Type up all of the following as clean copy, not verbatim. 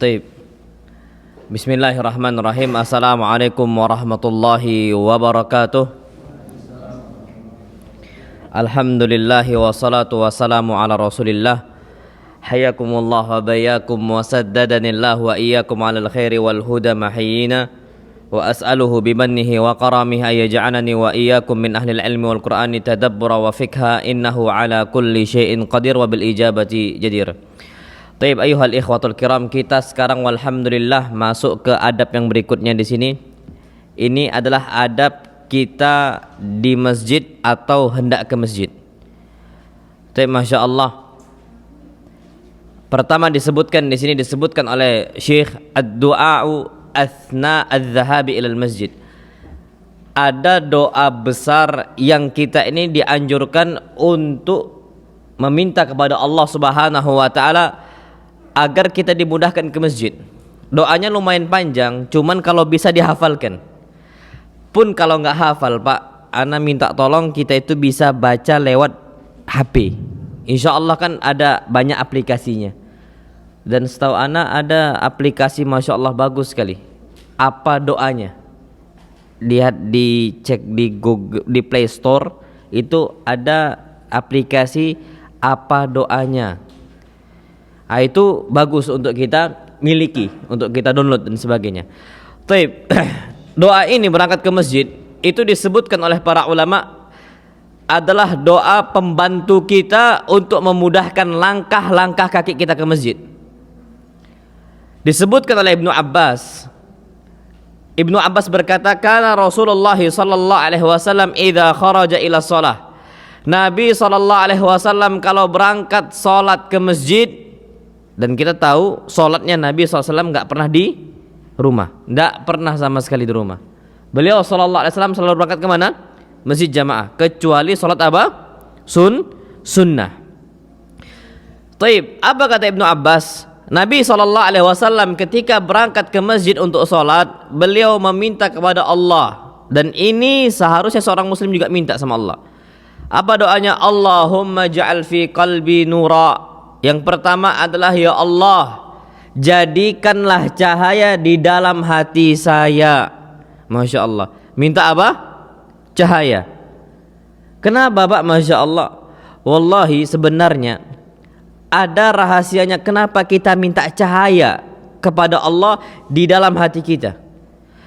Taib. Bismillahirrahmanirrahim. Assalamualaikum warahmatullahi wabarakatuh. Alhamdulillahi wassalatu wassalamu ala rasulillah. Hayakumullah wa bayakum wa saddadanillah wa iyyakum alal khairi wal huda mahyina. Wa as'aluhu bimannihi wa karamihi ayyaj'alani wa iyyakum min ahlil ilmi wal qur'ani tadabbura wa fikha innahu ala kulli syai'in qadir wa bil ijabati jadir. Taib ayyuhal ikhwatul kiram, kita sekarang walhamdulillah masuk ke adab yang berikutnya di sini. Ini adalah adab kita di masjid atau hendak ke masjid. Taib, masya Allah. Pertama disebutkan di sini disebutkan oleh Syekh ad-du'a'u athna adz-dzahabi ilal masjid. Ada doa besar yang kita ini dianjurkan untuk meminta kepada Allah Subhanahu wa taala agar kita dimudahkan ke masjid. Doanya lumayan panjang, cuman kalau bisa dihafalkan. Pun kalau nggak hafal, Pak, ana minta tolong kita itu bisa baca lewat HP. Insya Allah kan ada banyak aplikasinya. Dan setahu ana ada aplikasi masya Allah bagus sekali. Apa doanya? Lihat dicek di Google, di Play Store itu ada aplikasi apa doanya. Nah, itu bagus untuk kita miliki, untuk kita download dan sebagainya. Taib. Doa ini berangkat ke masjid itu disebutkan oleh para ulama adalah doa pembantu kita untuk memudahkan langkah-langkah kaki kita ke masjid. Disebutkan oleh Ibnu Abbas. Ibnu Abbas berkata, "Kana Rasulullah sallallahu alaihi wasallam idza kharaja ila shalah." Nabi sallallahu alaihi wasallam kalau berangkat salat ke masjid, dan kita tahu salatnya Nabi SAW enggak pernah di rumah, enggak pernah sama sekali di rumah. Beliau sallallahu alaihi wasallam selalu berangkat ke mana? Masjid jamaah, kecuali salat apa? Sunnah. Taib, apa kata Ibnu Abbas? Nabi SAW ketika berangkat ke masjid untuk sholat, beliau meminta kepada Allah. Dan ini seharusnya seorang muslim juga minta sama Allah. Apa doanya? Allahumma ja'al fi qalbi nura. Yang pertama adalah, ya Allah, jadikanlah cahaya di dalam hati saya. Masya Allah. Minta apa? Cahaya. Kenapa, Pak? Masya Allah. Wallahi sebenarnya ada rahasianya kenapa kita minta cahaya kepada Allah di dalam hati kita.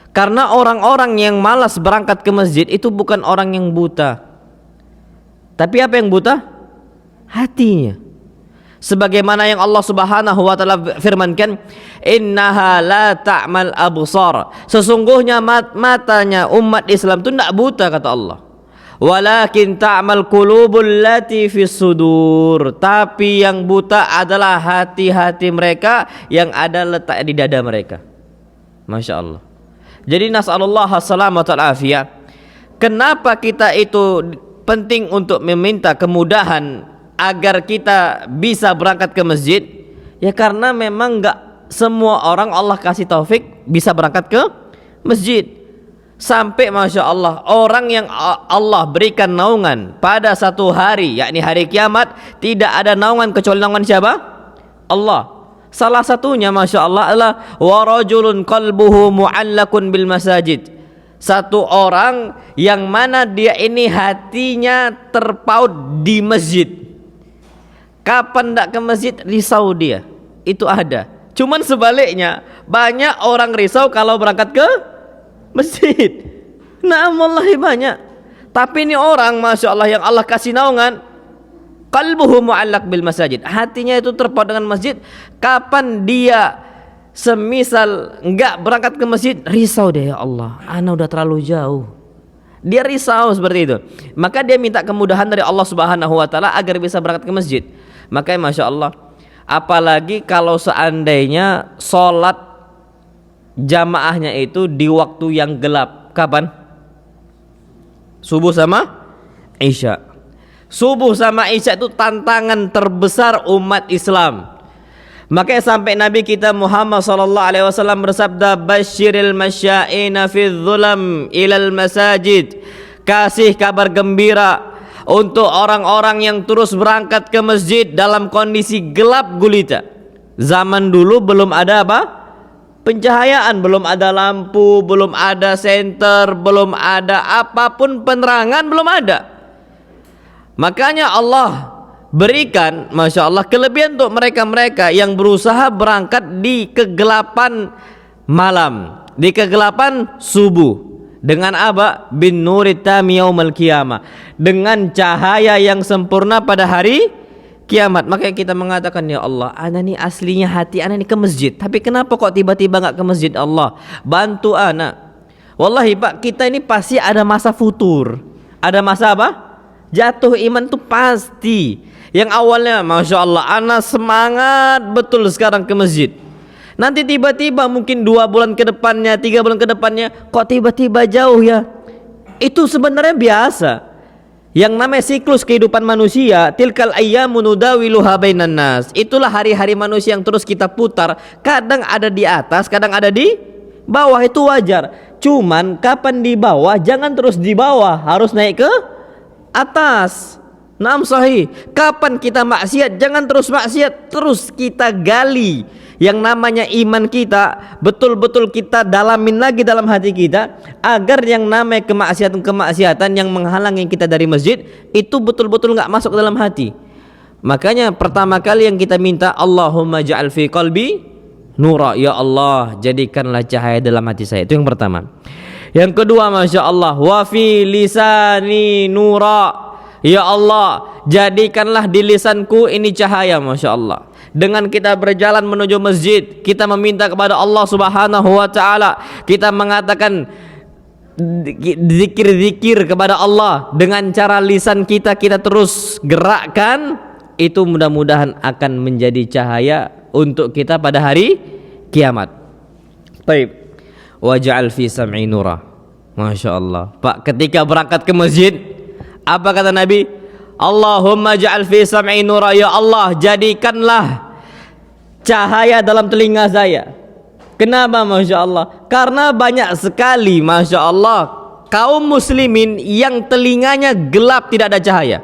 Karena orang-orang yang malas berangkat ke masjid itu bukan orang yang buta. Tapi apa yang buta? Hatinya. Sebagaimana yang Allah Subhanahu wa taala firmankan, "Innaha la ta'mal absar." Sesungguhnya matanya umat Islam itu tidak buta, kata Allah. Walakin ta'mal qulubul lati fis sudur. Tapi yang buta adalah hati-hati mereka yang ada letak di dada mereka. Masya Allah. Jadi nas'alullah as-salamata wal afiyah. Kenapa kita itu penting untuk meminta kemudahan agar kita bisa berangkat ke masjid? Ya karena memang enggak semua orang Allah kasih taufik bisa berangkat ke masjid. Sampai masya Allah orang yang Allah berikan naungan pada satu hari, yakni hari kiamat, tidak ada naungan kecuali naungan siapa? Allah. Salah satunya masya Allah adalah warajulun qalbuhu mu'allakun bil masajid. Satu orang yang mana dia ini hatinya terpaut di masjid. Kapan tidak ke masjid risau dia. Itu ada. Cuman sebaliknya banyak orang risau kalau berangkat ke masjid. Nah, wallahi banyak. Tapi ini orang masya Allah yang Allah kasih naungan, qalbuhu mu'allaq bil masajid. Hatinya itu terpaut dengan masjid. Kapan dia semisal enggak berangkat ke masjid, risau dia, ya Allah, ana udah terlalu jauh. Dia risau seperti itu. Maka dia minta kemudahan dari Allah Subhanahu wa taala agar bisa berangkat ke masjid. Makanya masya Allah, apalagi kalau seandainya sholat jamaahnya itu di waktu yang gelap. Kapan? Subuh sama Isya. Subuh sama Isya itu tantangan terbesar umat Islam. Makanya sampai Nabi kita Muhammad sallallahu alaihi wasallam bersabda, "Basyiril masya'ina fi dhulam ilal masajid." Kasih kabar gembira untuk orang-orang yang terus berangkat ke masjid dalam kondisi gelap gulita. Zaman dulu belum ada apa? Pencahayaan, belum ada lampu, belum ada senter, belum ada apapun penerangan, belum ada. Makanya Allah berikan, Masya Allah, kelebihan untuk mereka-mereka yang berusaha berangkat di kegelapan malam, di kegelapan subuh. Dengan apa? Bin nuri tami yaumal qiyamah, dengan cahaya yang sempurna pada hari kiamat. Makanya kita mengatakan, ya Allah, ana nih aslinya hati ana nih ke masjid, tapi kenapa kok tiba-tiba nggak ke masjid? Allah bantu ana. Wallahi Pak, kita ini pasti ada masa futur, ada masa apa? Jatuh iman tuh pasti. Yang awalnya Masya Allah ana semangat betul sekarang ke masjid, nanti tiba-tiba mungkin 2 bulan ke depannya, 3 bulan ke depannya, kok tiba-tiba jauh ya. Itu sebenarnya biasa. Yang namanya siklus kehidupan manusia, tilkal ayyamu nudawiluha bainan nas. Itulah hari-hari manusia yang terus kita putar. Kadang ada di atas, kadang ada di bawah, itu wajar. Cuman kapan di bawah, jangan terus di bawah, harus naik ke atas. Naam sahih. Kapan kita maksiat, jangan terus maksiat, terus kita gali yang namanya iman kita, betul-betul kita dalamin lagi dalam hati kita, agar yang namanya kemaksiatan-kemaksiatan yang menghalangi kita dari masjid itu betul-betul nggak masuk ke dalam hati. Makanya pertama kali yang kita minta, Allahumma ja'al fi qalbi nura, ya Allah jadikanlah cahaya dalam hati saya. Itu yang pertama. Yang kedua, Masya Allah, wa fi lisani nura, ya Allah jadikanlah di lisanku ini cahaya. Masya Allah, dengan kita berjalan menuju masjid, kita meminta kepada Allah Subhanahu wa taala, kita mengatakan zikir-zikir kepada Allah dengan cara lisan kita, kita terus gerakkan, itu mudah-mudahan akan menjadi cahaya untuk kita pada hari kiamat. Baik. Waj'al fi sam'i nura. Masya Allah Pak, ketika berangkat ke masjid, apa kata Nabi? Allahumma ja'al fi sam'i nura, ya Allah jadikanlah cahaya dalam telinga saya. Kenapa? Masya Allah, karena banyak sekali Masya Allah kaum muslimin yang telinganya gelap, tidak ada cahaya.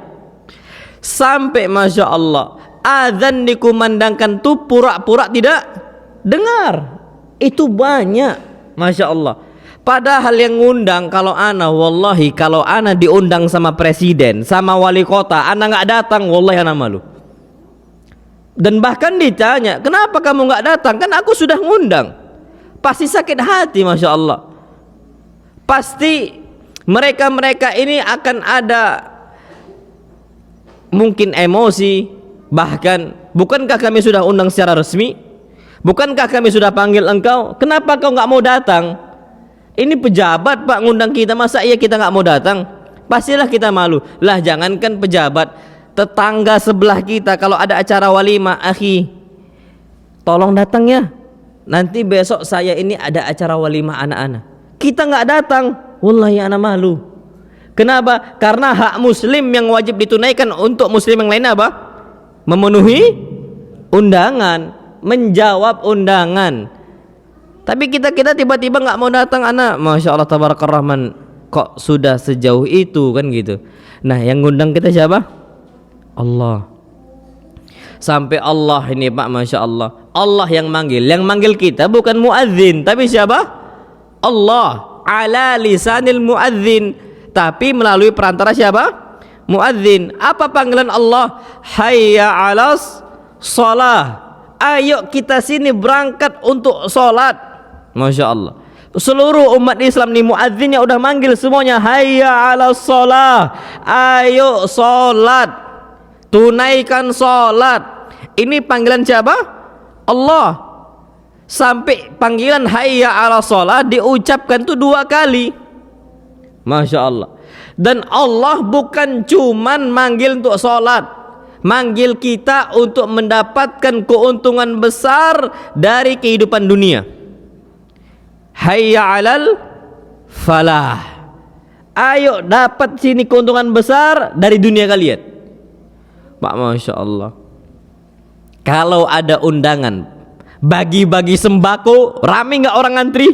Sampai Masya Allah azan dikumandangkan tuh pura-pura tidak dengar. Itu banyak Masya Allah. Padahal yang ngundang, kalau ana, wallahi kalau ana diundang sama presiden, sama wali kota, ana nggak datang, wallahi ana malu. Dan bahkan ditanya, kenapa kamu nggak datang? Kan aku sudah ngundang. Pasti sakit hati, Masya Allah. Pasti mereka-mereka ini akan ada mungkin emosi. Bahkan, bukankah kami sudah undang secara resmi? Bukankah kami sudah panggil engkau? Kenapa kau nggak mau datang? Ini pejabat Pak ngundang kita, masa iya kita nggak mau datang? Pastilah kita malu. Lah jangankan pejabat, tetangga sebelah kita kalau ada acara walimah, akhi, tolong datang ya. Nanti besok saya ini ada acara walimah anak-anak. Kita nggak datang, wallahi anak malu. Kenapa? Karena hak muslim yang wajib ditunaikan untuk muslim yang lain apa? Memenuhi undangan, menjawab undangan. Tapi kita tiba-tiba nggak mau datang, anak. Masya Allah tabarakar rahman, kok sudah sejauh itu kan gitu. Nah yang ngundang kita siapa? Allah. Sampai Allah ini Pak, Masya Allah, Allah yang manggil kita bukan muadzin, tapi siapa? Allah ala lisanil muadzin, tapi melalui perantara siapa? Muadzin. Apa panggilan Allah? Hayya alas shalah, ayo kita sini berangkat untuk sholat. Masya Allah, seluruh umat Islam nih muadzinnya udah manggil semuanya, hayya alas shalah, ayo sholat, tunaikan sholat. Ini panggilan siapa? Allah. Sampai panggilan hayya alas shalah diucapkan tuh 2 kali. Masya Allah. Dan Allah bukan cuman manggil untuk sholat, manggil kita untuk mendapatkan keuntungan besar dari kehidupan dunia. Hayya alal falah, ayo dapat sini keuntungan besar dari dunia kalian. Pak, Masya Allah, kalau ada undangan bagi-bagi sembako, rame nggak orang ngantri?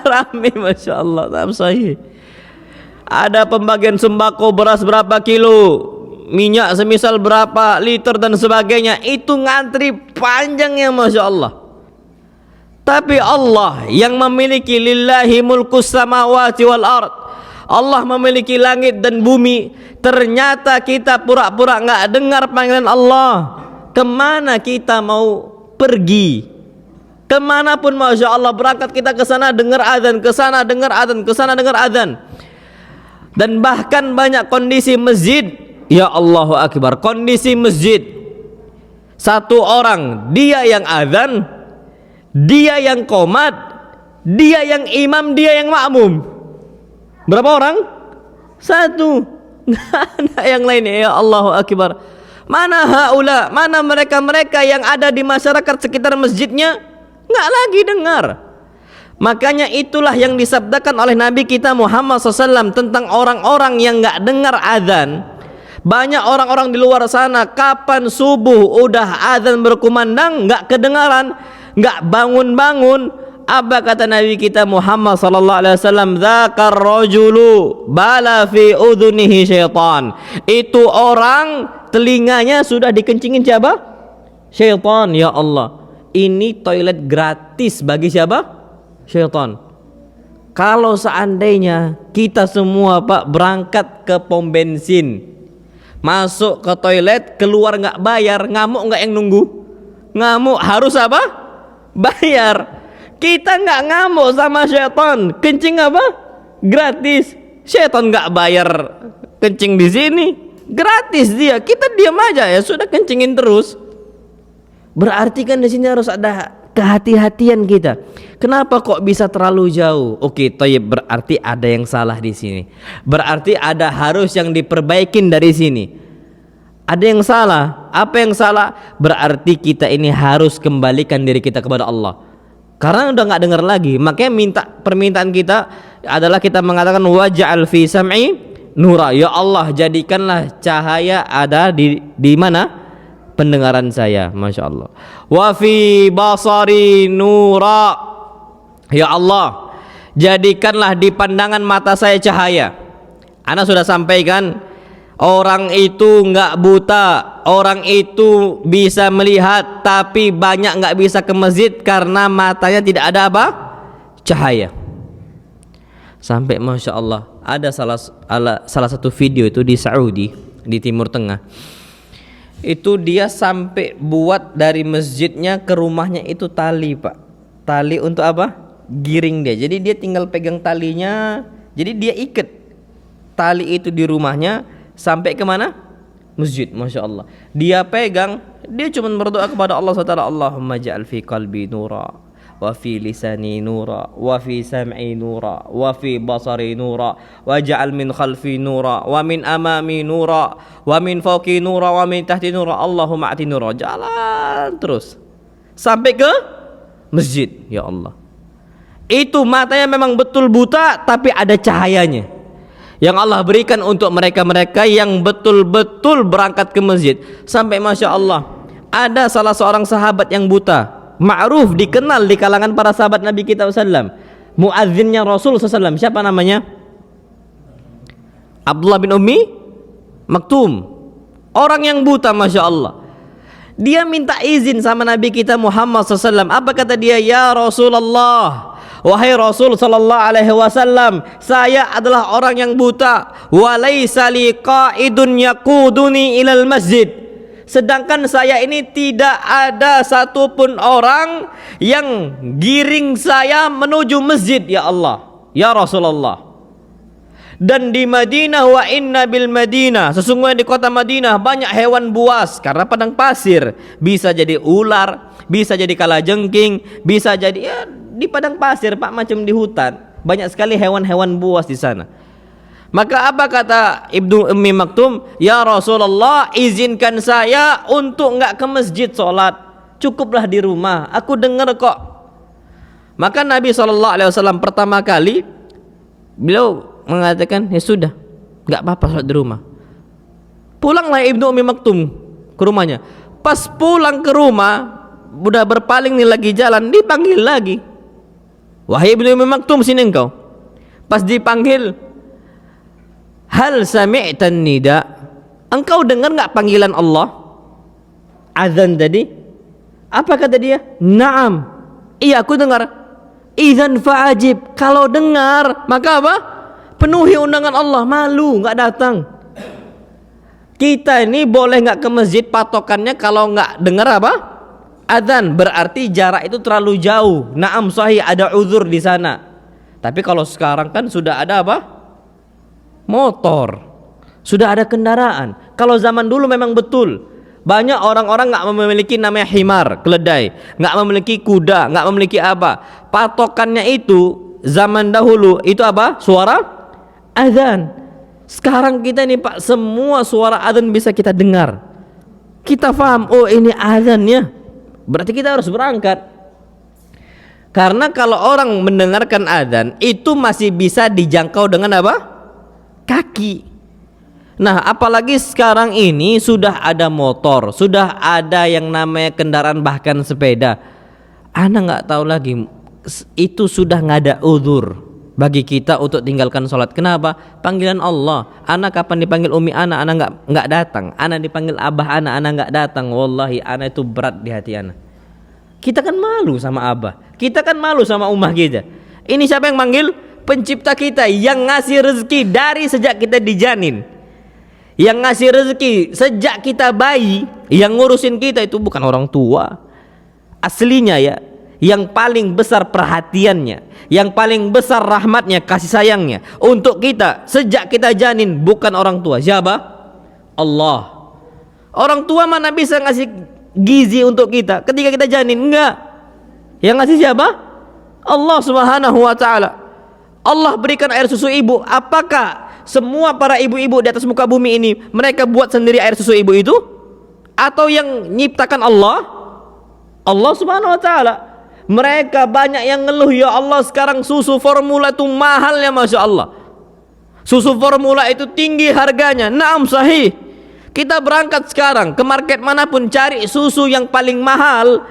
Rame, Masya Allah. Sahih. Ada pembagian sembako, beras berapa kilo, minyak semisal berapa liter dan sebagainya, itu ngantri panjangnya Masya Allah. Tapi Allah yang memiliki lillahi mulkus samawati wal ard, Allah memiliki langit dan bumi, ternyata kita pura-pura nggak dengar panggilan Allah. Kemana kita mau pergi? Kemanapun Masya Allah berangkat kita ke sana dengar azan, ke sana dengar azan, ke sana dengar azan. Dan bahkan banyak kondisi masjid, ya Allahu Akbar, kondisi masjid, satu orang dia yang azan, dia yang qomat, dia yang imam, dia yang makmum. Berapa orang? Satu. Nggak ada yang lainnya. Ya Allahu Akbar. Mana haula? Mana mereka-mereka yang ada di masyarakat sekitar masjidnya? Nggak lagi dengar. Makanya itulah yang disabdakan oleh Nabi kita Muhammad SAW tentang orang-orang yang nggak dengar azan. Banyak orang-orang di luar sana, kapan subuh udah azan berkumandang nggak kedengaran, nggak bangun-bangun. Apa kata Nabi kita Muhammad sallallahu alaihi wasallam? Dzakar rajulu bala fi udhunihi syaitan. Itu orang telinganya sudah dikencingin siapa? Syaitan. Ya Allah, ini toilet gratis bagi siapa? Syaitan. Kalau seandainya kita semua Pak berangkat ke pom bensin, masuk ke toilet, keluar nggak bayar, ngamuk nggak yang nunggu? Ngamuk, harus apa? Bayar. Kita nggak ngamuk sama syaitan, kencing apa? Gratis. Syaitan nggak bayar kencing di sini, gratis dia. Kita diam aja ya sudah, kencingin terus. Berarti kan di sini harus ada kehati-hatian kita. Kenapa kok bisa terlalu jauh? Oke, toyib, berarti ada yang salah di sini. Berarti ada harus yang diperbaikin dari sini. Ada yang salah. Apa yang salah? Berarti kita ini harus kembalikan diri kita kepada Allah. Karena udah nggak dengar lagi, makanya permintaan kita adalah kita mengatakan waj'al fi sam'i nura. Ya Allah, jadikanlah cahaya ada di mana? Pendengaran saya. Masya Allah. Wa fi basari nura. Ya Allah, jadikanlah di pandangan mata saya cahaya. Ana sudah sampaikan, orang itu nggak buta, orang itu bisa melihat, tapi banyak nggak bisa ke masjid karena matanya tidak ada apa? Cahaya. Sampai Masya Allah ada salah satu video itu di Saudi, di Timur Tengah. Itu dia sampai buat dari masjidnya ke rumahnya itu tali Pak. Tali untuk apa? Giring dia. Jadi dia tinggal pegang talinya. Jadi dia ikat tali itu di rumahnya sampai ke mana? Masjid. Masya Allah. Dia pegang, dia cuma berdoa kepada Allah SWT. Allahumma ja'al fi qalbi nura, wa fi lisani nura, wa fi sam'i nura, wa fi basari nura, wa ja'al min khalfi nura, wa min amami nura, wa min fawqi nura, wa min tahti nura. Allahumma ati nura. Jalan terus sampai ke masjid. Ya Allah, itu matanya memang betul buta, tapi ada cahayanya yang Allah berikan untuk mereka-mereka yang betul-betul berangkat ke masjid. Sampai Masya Allah ada salah seorang sahabat yang buta, ma'ruf, dikenal di kalangan para sahabat Nabi kita SAW, muadzinnya Rasul SAW. Siapa namanya? Abdullah bin Ummi Maktum. Orang yang buta, Masya Allah. Dia minta izin sama Nabi kita Muhammad SAW. Apa kata dia? Ya Rasulullah, wahai Rasul sallallahu alaihi wasallam, saya adalah orang yang buta, wa laisa li qa'idun yaquduni ilal masjid. Sedangkan saya ini tidak ada satupun orang yang giring saya menuju masjid, ya Allah, ya Rasulullah. Dan di Madinah, wa inna bil Madinah, sesungguhnya di kota Madinah banyak hewan buas karena padang pasir. Bisa jadi ular, bisa jadi kalajengking, bisa jadi ya di padang pasir Pak, macam di hutan. Banyak sekali hewan-hewan buas di sana. Maka apa kata Ibnu Ummi Maktum? Ya Rasulullah, izinkan saya untuk enggak ke masjid sholat, cukuplah di rumah, aku dengar kok. Maka Nabi SAW pertama kali beliau mengatakan, ya sudah, enggak apa-apa sholat di rumah. Pulanglah Ibnu Ummi Maktum ke rumahnya. Pas pulang ke rumah, udah berpaling nih lagi jalan, dipanggil lagi, wahai Ibnu Ummi Maktum, sini engkau. Pas dipanggil, hal sami'tan nida, Engkau dengar nggak panggilan Allah? Azan tadi. Apa kata dia? Naam. Iya, aku dengar. Idzan fa'ajib. Kalau dengar, maka apa? Penuhi undangan Allah. Malu nggak datang. Kita ini boleh nggak ke masjid, patokannya kalau nggak dengar apa? Adzan. Berarti jarak itu terlalu jauh. Naam sahih, ada uzur di sana. Tapi kalau sekarang kan sudah ada apa? Motor. Sudah ada kendaraan. Kalau zaman dulu memang betul, banyak orang-orang nggak memiliki namanya himar, keledai, nggak memiliki kuda, nggak memiliki apa. Patokannya itu zaman dahulu itu apa? Suara azan. Sekarang kita ini Pak, semua suara azan bisa kita dengar. Kita paham, oh ini azannya. Berarti kita harus berangkat. Karena kalau orang mendengarkan azan itu masih bisa dijangkau dengan apa? Kaki. Nah, apalagi sekarang ini sudah ada motor, sudah ada yang namanya kendaraan, bahkan sepeda. Ana nggak tahu lagi, itu sudah nggak ada uzur bagi kita untuk tinggalkan sholat. Kenapa? Panggilan Allah. Ana kapan dipanggil umi ana nggak datang. Ana dipanggil abah ana nggak datang. Wallahi ana itu berat di hati ana. Kita kan malu sama abah, kita kan malu sama umah kita. Ini siapa yang manggil? Pencipta kita yang ngasih rezeki dari sejak kita dijanin, yang ngasih rezeki sejak kita bayi. Yang ngurusin kita itu bukan orang tua aslinya ya. Yang paling besar perhatiannya, yang paling besar rahmatnya, kasih sayangnya untuk kita sejak kita janin bukan orang tua. Siapa? Allah. Orang tua mana bisa ngasih gizi untuk kita ketika kita janin? Enggak. Yang ngasih siapa? Allah Subhanahu wa ta'ala. Allah berikan air susu ibu. Apakah semua para ibu-ibu di atas muka bumi ini mereka buat sendiri air susu ibu itu? Atau yang nyiptakan Allah? Allah Subhanahu wa ta'ala. Mereka banyak yang ngeluh, ya Allah sekarang susu formula itu mahal ya, Masya Allah. Susu formula itu tinggi harganya. Naam sahih. Kita berangkat sekarang ke market manapun cari susu yang paling mahal.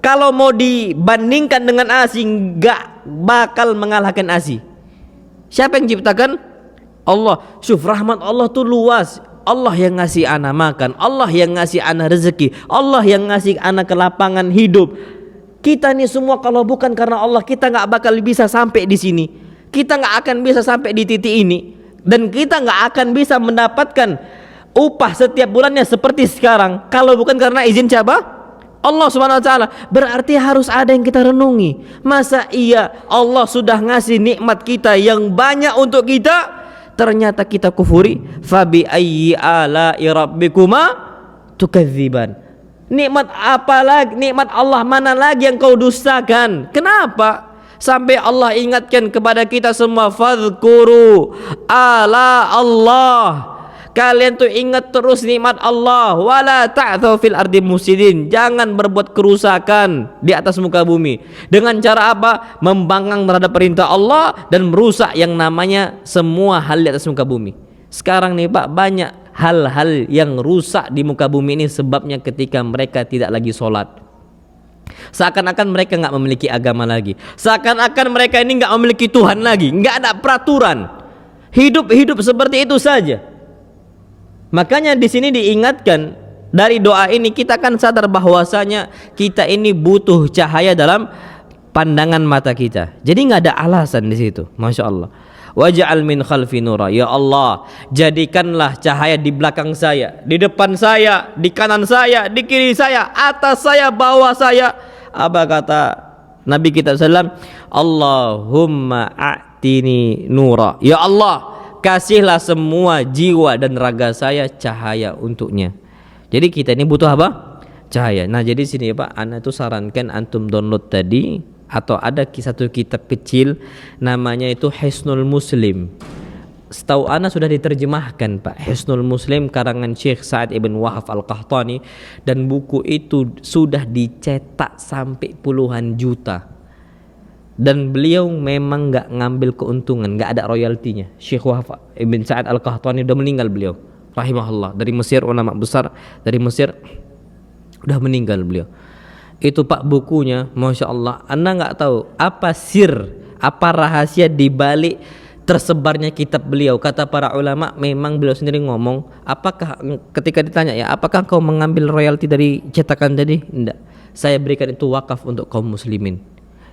Kalau mau dibandingkan dengan ASI, gak bakal mengalahkan ASI. Siapa yang ciptakan? Allah. Syuf, rahmat Allah tuh luas. Allah yang ngasih anak makan, Allah yang ngasih anak rezeki, Allah yang ngasih anak kelapangan hidup. Kita nih semua kalau bukan karena Allah, kita nggak bakal bisa sampai di sini. Kita nggak akan bisa sampai di titik ini, dan kita nggak akan bisa mendapatkan upah setiap bulannya seperti sekarang kalau bukan karena izin siapa? Allah Subhanahu wa ta'ala. Berarti harus ada yang kita renungi. Masa iya Allah sudah ngasih nikmat kita yang banyak untuk kita, ternyata kita kufuri? Fabi ayyi ala'i rabbikuma tukadziban. Nikmat apa lagi? Nikmat Allah mana lagi yang kau dustakan? Kenapa? Sampai Allah ingatkan kepada kita semua, fadhkuru ala Allah. Kalian tuh ingat terus nikmat Allah. Wala ta'thaw fil ardi mufsidin. Jangan berbuat kerusakan di atas muka bumi. Dengan cara apa? Membangkang terhadap perintah Allah dan merusak yang namanya semua hal di atas muka bumi. Sekarang nih Pak, banyak hal-hal yang rusak di muka bumi ini sebabnya ketika mereka tidak lagi sholat. Seakan-akan mereka nggak memiliki agama lagi. Seakan-akan mereka ini nggak memiliki Tuhan lagi. Nggak ada peraturan. Hidup seperti itu saja. Makanya di sini diingatkan dari doa ini, kita kan sadar bahwasanya kita ini butuh cahaya dalam pandangan mata kita. Jadi nggak ada alasan di situ. Masya Allah. Waj'al min khalfi nura. Ya Allah, jadikanlah cahaya di belakang saya, di depan saya, di kanan saya, di kiri saya, atas saya, bawah saya. Apa kata Nabi kita sallam? Allahumma a'tini nura. Ya Allah, kasihlah semua jiwa dan raga saya cahaya untuknya. Jadi kita ini butuh apa? Cahaya. Nah, jadi sini ya Pak, ana tuh sarankan antum download tadi, atau ada satu kitab kecil namanya itu Hisnul Muslim. Setahu ana sudah diterjemahkan Pak, Hisnul Muslim karangan Syekh Sa'ad ibn Wahab Al-Qahtani, dan buku itu sudah dicetak sampai puluhan juta. Dan beliau memang nggak ngambil keuntungan, nggak ada royaltinya. Syekh Wahab ibn Sa'ad Al-Qahtani udah meninggal beliau, rahimahullah, dari Mesir, ulama besar dari Mesir, udah meninggal beliau. Itu Pak bukunya, Masya Allah. Anda nggak tahu apa sir, apa rahasia dibalik tersebarnya kitab beliau. Kata para ulama, memang beliau sendiri ngomong, apakah ketika ditanya ya, apakah kau mengambil royalti dari cetakan tadi? Tidak, saya berikan itu wakaf untuk kaum muslimin.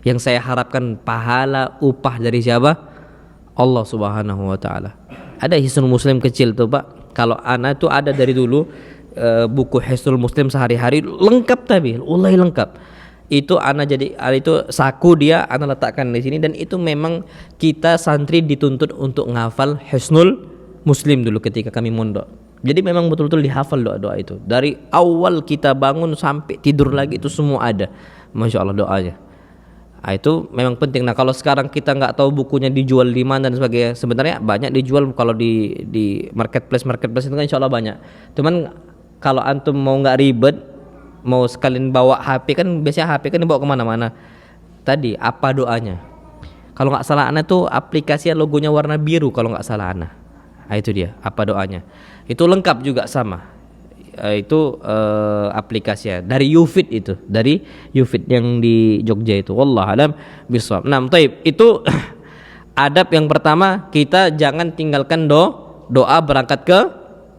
Yang saya harapkan pahala upah dari siapa? Allah Subhanahu wa taala. Ada Hisnul Muslim kecil tuh Pak. Kalau ana tuh ada dari dulu buku Hisnul Muslim sehari-hari lengkap, tapi ulai lengkap. Itu ana jadi itu saku dia ana letakkan di sini, dan itu memang kita santri dituntut untuk ngafal Hisnul Muslim dulu ketika kami mondok. Jadi memang betul-betul dihafal doa-doa itu. Dari awal kita bangun sampai tidur lagi itu semua ada. Masya Allah doanya. Nah, itu memang penting. Nah, kalau sekarang kita nggak tahu bukunya dijual di mana dan sebagainya, sebenarnya banyak dijual kalau di marketplace itu kan insya Allah banyak. Cuman kalau antum mau nggak ribet, mau sekalian bawa HP, kan biasanya HP kan dibawa kemana-mana. Tadi apa doanya? Kalau nggak salah ana tuh aplikasi logonya warna biru kalau nggak salah ana. Nah, itu dia apa doanya. Itu lengkap juga sama. Itu aplikasinya dari Ufit, itu dari Ufit yang di Jogja itu. Wallahu alam bishawab. Nah, taib itu adab yang pertama, kita jangan tinggalkan doa berangkat ke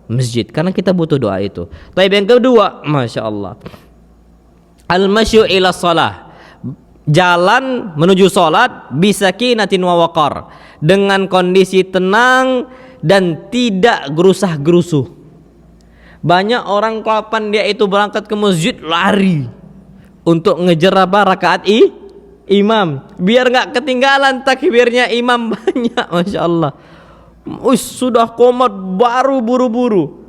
masjid karena kita butuh doa itu. Taib yang kedua, masya Allah, al-masyu ila shalah, jalan menuju salat bisakinatin wa waqar, dengan kondisi tenang dan tidak gerusah-gerusuh. Banyak orang kapan dia itu berangkat ke masjid lari untuk ngejar apa rakaat imam, biar nggak ketinggalan takbirnya imam banyak. Masya Allah, sudah qomat baru buru-buru.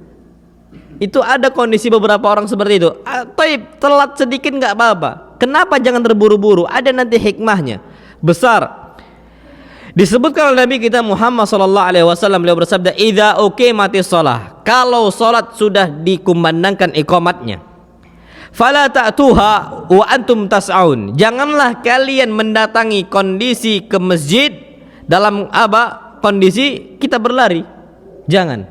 Itu ada kondisi beberapa orang seperti itu. Taib, telat sedikit nggak apa-apa. Kenapa jangan terburu-buru? Ada nanti hikmahnya besar. Disebutkan oleh Nabi kita Muhammad sallallahu alaihi wasallam, beliau bersabda, "Idza uqimatis shalah," kalau salat sudah dikumandangkan iqamatnya, "fala ta'tuha wa antum tas'aun," janganlah kalian mendatangi kondisi ke masjid dalam kondisi kita berlari. Jangan.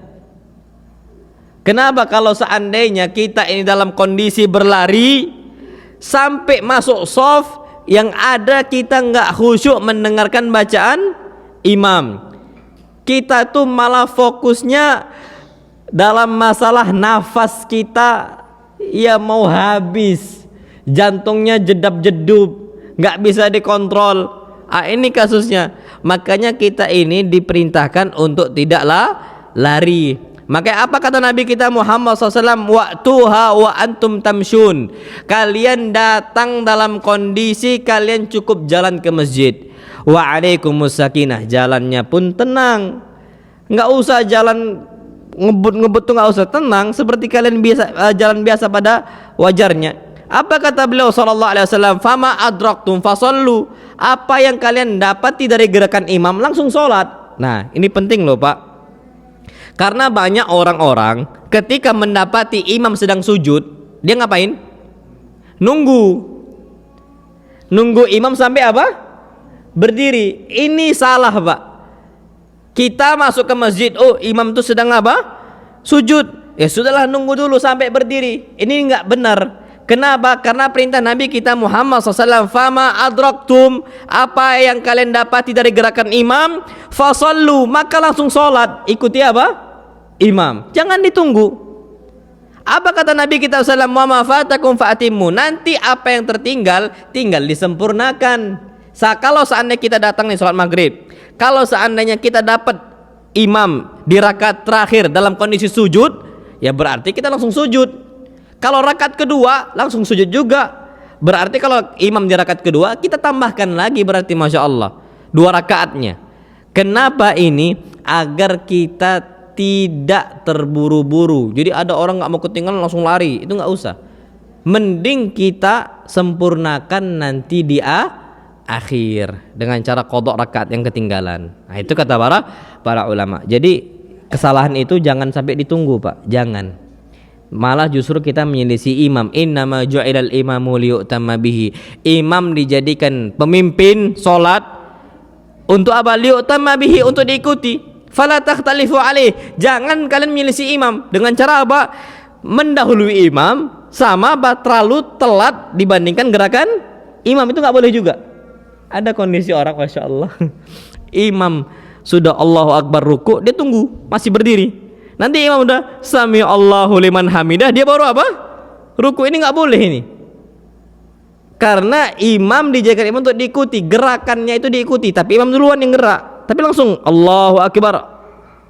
Kenapa? Kalau seandainya kita ini dalam kondisi berlari sampai masuk shaf, yang ada kita nggak khusyuk mendengarkan bacaan imam, kita tuh malah fokusnya dalam masalah nafas kita ya mau habis, jantungnya jedap-jedup, nggak bisa dikontrol. Ini kasusnya. Makanya kita ini diperintahkan untuk tidaklah lari. Maka apa kata Nabi kita Muhammad SAW? Wa'tuha wa antum tamshun, kalian datang dalam kondisi kalian cukup jalan ke masjid. Wa alaikumus sakinah, jalannya pun tenang, nggak usah jalan ngebut-ngebut tuh, nggak usah, tenang seperti kalian biasa jalan biasa pada wajarnya. Apa kata beliau sallallahu alaihi wasallam? Fama adraktum fasallu, apa yang kalian dapati dari gerakan imam langsung sholat. Nah, ini penting loh Pak. Karena banyak orang-orang ketika mendapati imam sedang sujud, dia ngapain? Nunggu imam sampai apa? Berdiri. Ini salah Pak. Kita masuk ke masjid, oh imam itu sedang apa? Sujud. Ya sudahlah, nunggu dulu sampai berdiri. Ini enggak benar. Kenapa? Karena perintah Nabi kita Muhammad SAW, fama adraktum, apa yang kalian dapati dari gerakan imam, fasallu, maka langsung sholat. Ikuti apa? Imam. Jangan ditunggu. Apa kata Nabi kita SAW? Wa ma fatakum fa'atimmu, nanti apa yang tertinggal tinggal disempurnakan. Kalau seandainya kita datang nih sholat maghrib, kalau seandainya kita dapat imam di rakaat terakhir dalam kondisi sujud, ya berarti kita langsung sujud. Kalau rakaat kedua langsung sujud juga, berarti kalau imam di rakaat kedua kita tambahkan lagi, berarti masya Allah 2 rakaatnya. Kenapa ini? Agar kita tidak terburu-buru. Jadi ada orang nggak mau ketinggalan langsung lari, itu nggak usah. Mending kita sempurnakan nanti di akhir dengan cara qadha rakaat yang ketinggalan. Nah, itu kata para ulama. Jadi kesalahan itu jangan sampai ditunggu Pak, jangan. Malah justru kita menyelisih imam. Innama ju'ilal imamu liyu'tamma bihi, imam dijadikan pemimpin salat untuk apa? Liyu'tamma bihi, untuk diikuti. Fala takhtalifu alaih, jangan kalian menyelisih imam dengan cara apa? Mendahului imam sama apa? Terlalu telat dibandingkan gerakan imam, itu nggak boleh juga. Ada kondisi orang masya Allah imam Sudah Allahu Akbar ruku, dia tunggu, masih berdiri. Nanti imam udah sami Allahu liman hamidah, dia baru apa? Ruku. Ini nggak boleh ini. Karena imam dijadikan imam untuk diikuti, gerakannya itu diikuti, tapi imam duluan yang gerak. Tapi langsung Allahu Akbar.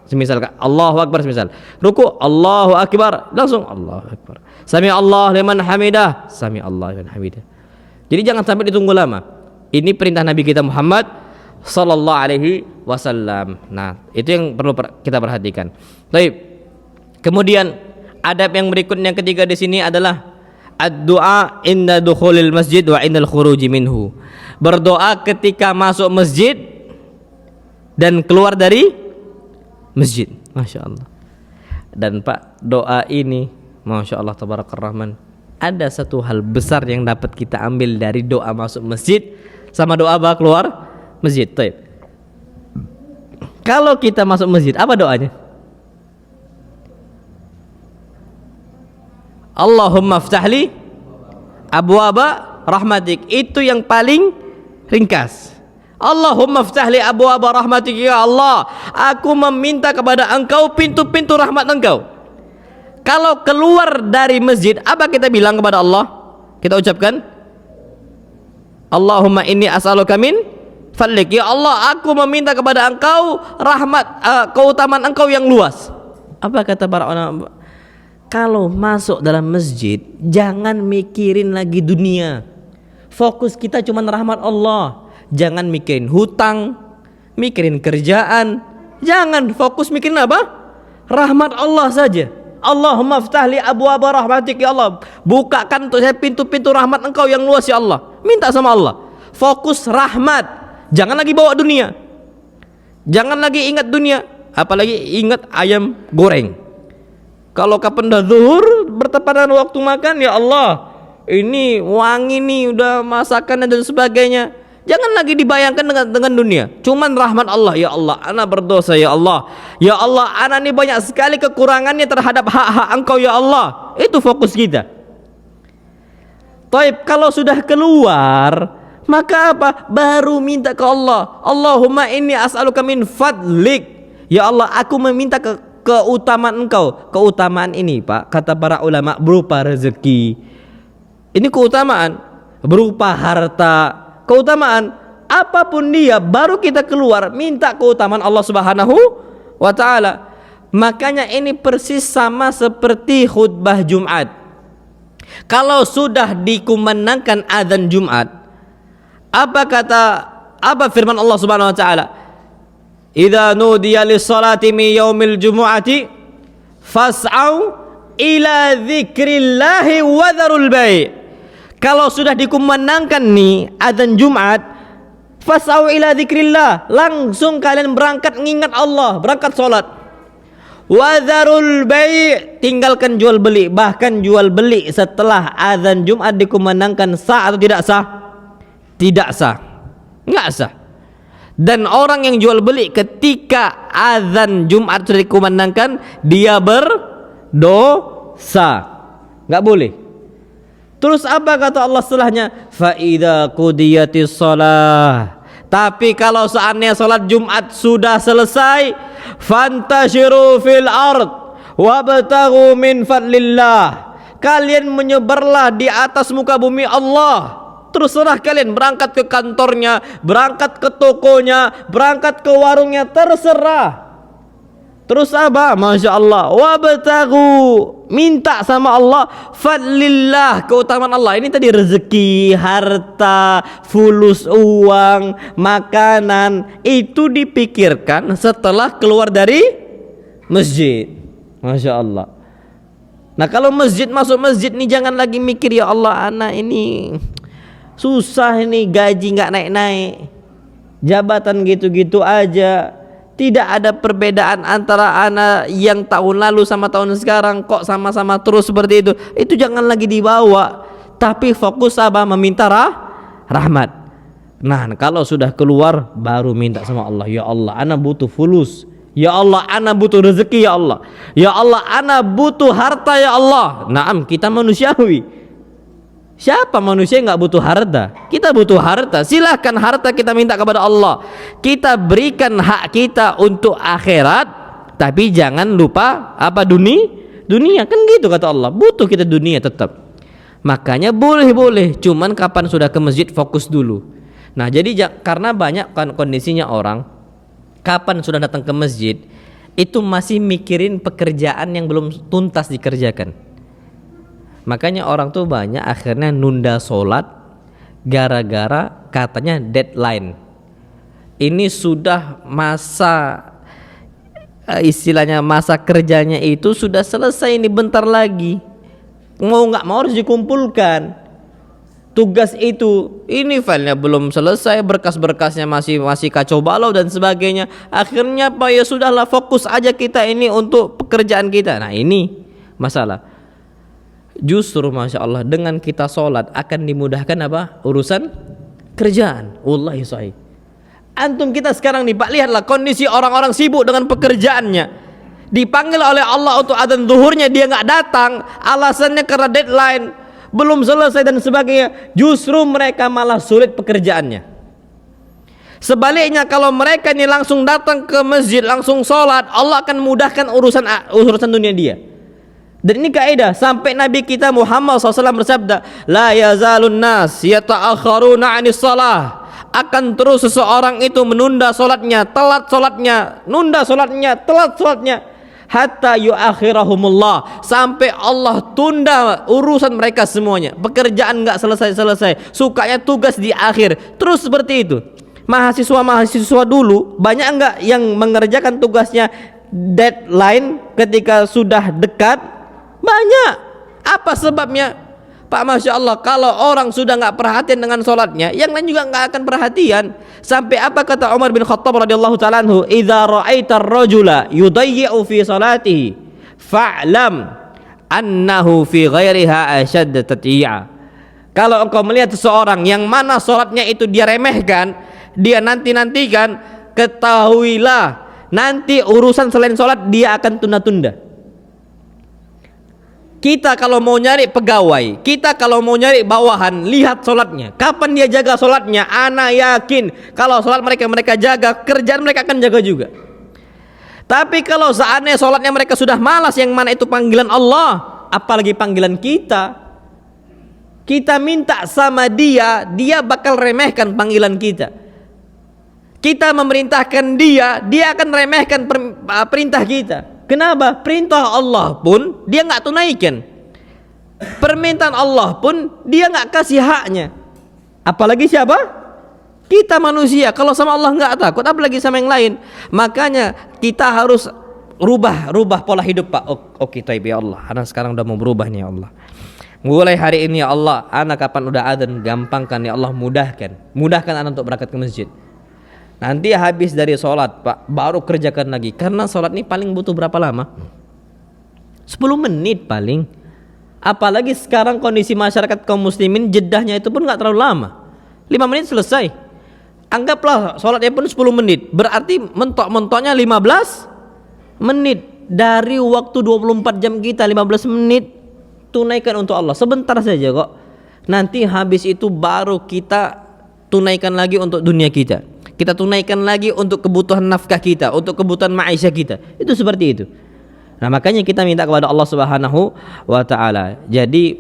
Semisal Allahu Akbar, semisal ruku Allahu Akbar, langsung Allahu Akbar. Sami Allah liman hamidah, sami Allah liman hamidah. Jadi jangan sampai ditunggu lama. Ini perintah Nabi kita Muhammad sallallahu alaihi wasallam. Nah, itu yang perlu kita perhatikan. Baik. Kemudian adab yang berikutnya ketiga di sini adalah ad-du'a inda dukhulil masjid wa indal khuruji minhu. Berdoa ketika masuk masjid dan keluar dari masjid. Masya Allah. Dan Pak, doa ini Masya Allah Tabarakar Rahman, ada satu hal besar yang dapat kita ambil dari doa masuk masjid sama doa keluar masjid. Taib. Kalau kita masuk masjid, apa doanya? Allahumma ftahli abwaba rahmatik. Itu yang paling ringkas. Allahumma ftahli abwaba rahmatik, ya Allah, aku meminta kepada Engkau pintu-pintu rahmat Engkau. Kalau keluar dari masjid, apa kita bilang kepada Allah? Kita ucapkan Allahumma inni as'aluka min fadlik, ya Allah, aku meminta kepada Engkau rahmat, keutamaan Engkau yang luas. Apa kata para ulama? Kalau masuk dalam masjid, jangan mikirin lagi dunia. Fokus kita cuma rahmat Allah. Jangan mikirin hutang, mikirin kerjaan. Jangan fokus mikirin apa? Rahmat Allah saja. Allahumma ftahli abwaba rahmatik, ya Allah, bukakan untuk saya pintu-pintu rahmat Engkau yang luas, ya Allah. Minta sama Allah. Fokus rahmat. Jangan lagi bawa dunia. Jangan lagi ingat dunia, apalagi ingat ayam goreng. Kalau kapan dah zuhur bertepatan waktu makan, ya Allah, ini wangi nih udah masakannya dan sebagainya. Jangan lagi dibayangkan dengan dunia. Cuman rahmat Allah, ya Allah, ana berdosa, ya Allah. Ya Allah, ana ini banyak sekali kekurangannya terhadap hak-hak Engkau, ya Allah. Itu fokus kita. Taib, kalau sudah keluar, maka apa? Baru minta ke Allah. Allahumma inni as'aluka min fadlik. Ya Allah, aku meminta keutamaan Engkau. Keutamaan ini, Pak, kata para ulama, berupa rezeki. Ini keutamaan berupa harta. Keutamaan apapun dia, baru kita keluar minta keutamaan Allah Subhanahu wa taala. Makanya ini persis sama seperti khutbah Jumat. Kalau sudah dikumandangkan azan Jumat, apa firman Allah Subhanahu wa taala? Idza nudiya lis-salati min yaumil jumu'ati fas'au ila dzikrillahi wa dzarul bai'. Kalau sudah dikumandangkan nih azan Jumat, fas'au ila dzikrillah, langsung kalian berangkat mengingat Allah, berangkat salat. Wa dzarul bai', tinggalkan jual beli. Bahkan jual beli setelah azan Jumat dikumandangkan sah atau tidak sah? Tidak sah. Enggak sah. Dan orang yang jual beli ketika azan Jumat sudah dikumandangkan, dia berdosa. Enggak boleh. Terus apa kata Allah setelahnya? Fa idza qudiyatis shalah. Tapi kalau seandainya salat Jumat sudah selesai, fantashiru fil ard wabtaghu min fadlillah. Kalian menyebarlah di atas muka bumi Allah. Terserah kalian berangkat ke kantornya, berangkat ke tokonya, berangkat ke warungnya, terserah. Terus apa? Masya Allah, wabtaghu, minta sama Allah, fadlillah, keutamaan Allah. Ini tadi rezeki, harta, fulus, uang, makanan, itu dipikirkan setelah keluar dari masjid. Masya Allah. Nah, kalau masuk masjid nih, jangan lagi mikir, ya Allah, anak ini susah, ini gaji nggak naik-naik, jabatan gitu-gitu aja. Tidak ada perbedaan antara anak yang tahun lalu sama tahun sekarang, kok sama-sama terus seperti itu. Itu jangan lagi dibawa. Tapi fokus apa? Meminta rahmat. Nah, kalau sudah keluar baru minta sama Allah. Ya Allah, ana butuh fulus. Ya Allah, ana butuh rezeki, ya Allah. Ya Allah, ana butuh harta, ya Allah. Naam, kita manusiawi. Siapa manusia yang nggak butuh harta? Kita butuh harta. Silahkan harta kita minta kepada Allah. Kita berikan hak kita untuk akhirat, tapi jangan lupa apa dunia kan gitu kata Allah. Butuh kita dunia tetap. Makanya boleh, cuman kapan sudah ke masjid fokus dulu. Nah jadi karena banyak kan kondisinya orang kapan sudah datang ke masjid itu masih mikirin pekerjaan yang belum tuntas dikerjakan. Makanya orang tuh banyak akhirnya nunda sholat gara-gara katanya deadline. Ini sudah masa istilahnya masa kerjanya itu sudah selesai, ini bentar lagi. Mau nggak mau harus dikumpulkan tugas itu. Ini filenya belum selesai, berkas-berkasnya masih kacau balau dan sebagainya. Akhirnya apa ya sudahlah, fokus aja kita ini untuk pekerjaan kita. Nah ini masalah. Justru Masya Allah dengan kita sholat akan dimudahkan apa? Urusan kerjaan. Wallahi sahih. Antum kita sekarang nih Pak, lihatlah kondisi orang-orang sibuk dengan pekerjaannya. Dipanggil oleh Allah untuk adzan zuhurnya dia nggak datang, alasannya karena deadline belum selesai dan sebagainya. Justru mereka malah sulit pekerjaannya. Sebaliknya kalau mereka ini langsung datang ke masjid, langsung sholat, Allah akan mudahkan urusan dunia dia. Dan ini kaidah sampai Nabi kita Muhammad SAW bersabda, la yazalun nas yata'akharuna 'anis shalah. Akan terus seseorang itu menunda sholatnya, telat sholatnya, nunda sholatnya, telat sholatnya, hatta yuakhirahumullah, sampai Allah tunda urusan mereka semuanya. Pekerjaan nggak selesai-selesai, sukanya tugas di akhir. Terus seperti itu. Mahasiswa dulu banyak nggak yang mengerjakan tugasnya deadline ketika sudah dekat? Banyak. Apa sebabnya? Pak, Masya Allah, kalau orang sudah nggak perhatian dengan sholatnya, yang lain juga nggak akan perhatian. Sampai apa kata Umar bin Khattab radhiyallahu ta'ala anhu, idza ra'aita ar-rajula yudayyi'u fi salatihi fa'lam annahu fi ghairiha ashadda tat'i'a. Kalau engkau melihat seseorang yang mana sholatnya itu dia remehkan, dia nantikan, ketahuilah nanti urusan selain sholat dia akan tunda-tunda. Kita kalau mau nyari pegawai, kita kalau mau nyari bawahan, lihat sholatnya. Kapan dia jaga sholatnya? Ana yakin kalau sholat mereka jaga, kerjaan mereka akan jaga juga. Tapi kalau saatnya sholatnya mereka sudah malas, yang mana itu panggilan Allah, apalagi panggilan kita. Kita minta sama dia, dia bakal remehkan panggilan kita. Kita memerintahkan dia, dia akan remehkan perintah kita. Kenapa? Perintah Allah pun dia nggak tunaikan, permintaan Allah pun dia nggak kasih haknya. Apalagi siapa? Kita manusia. Kalau sama Allah nggak takut, apalagi sama yang lain. Makanya kita harus rubah pola hidup Pak. Oke, taib ya Allah. Anak sekarang udah mau berubah nih ya Allah. Mulai hari ini ya Allah, anak kapan udah adzan gampangkan ya Allah, mudahkan anak untuk berangkat ke masjid. Nanti habis dari sholat Pak, baru kerjakan lagi. Karena sholat ini paling butuh berapa lama? 10 menit paling. Apalagi sekarang kondisi masyarakat kaum muslimin, jedahnya itu pun gak terlalu lama, 5 menit selesai. Anggaplah sholatnya pun 10 menit, berarti mentok-mentoknya 15 menit. Dari waktu 24 jam kita, 15 menit tunaikan untuk Allah. Sebentar saja kok. Nanti habis itu baru kita tunaikan lagi untuk dunia kita. Kita tunaikan lagi untuk kebutuhan nafkah kita, untuk kebutuhan maisha kita. Itu seperti itu. Nah, makanya kita minta kepada Allah Subhanahu wa taala. Jadi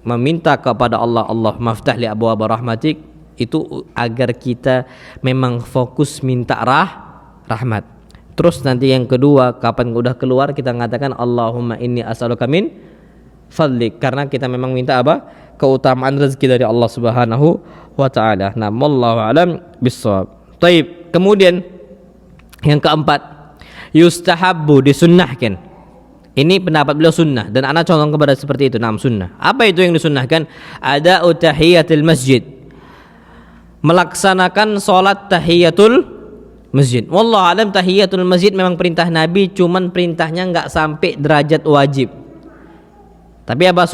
meminta kepada Allah, Allah maftah li abwaab rahmatik, itu agar kita memang fokus minta rahmat. Terus nanti yang kedua, kapan udah keluar kita mengatakan Allahumma inni as'aluka min fadlik, karena kita memang minta apa? Keutamaan rezeki dari Allah Subhanahu wa taala. Nah, wallahu alam bissawab. Baik, kemudian yang keempat, yustahabbu, disunnahkan. Ini pendapat beliau sunnah dan ana condong kepada seperti itu. Naam, sunnah. Apa itu yang disunnahkan? Ada tahiyatul masjid. Melaksanakan salat tahiyatul masjid. Wallahu alam, tahiyatul masjid memang perintah Nabi, cuman perintahnya enggak sampai derajat wajib. Tapi apa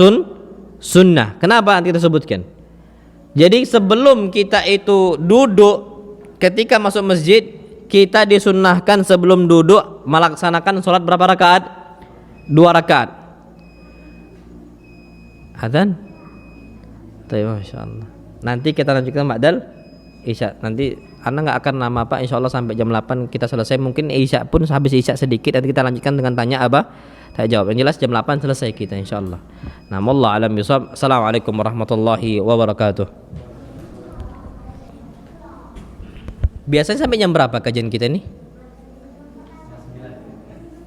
sunnah. Kenapa nanti kita sebutkan? Jadi sebelum kita itu duduk ketika masuk masjid, kita disunnahkan sebelum duduk melaksanakan sholat berapa rakaat? 2 rakaat. Adzan? Masya Allah. Nanti kita lanjutkan ba'dal Isya. Nanti Anda nggak akan lama Pak, insya Allah sampai jam 8 kita selesai. Mungkin Isya pun habis Isya sedikit, nanti kita lanjutkan dengan tanya apa? Saya jawab. Yang jelas jam 8 selesai kita insya Allah. Nah, wallahu a'lam bishawab. Assalamualaikum warahmatullahi wabarakatuh. Biasanya sampai jam berapa kajian kita ini?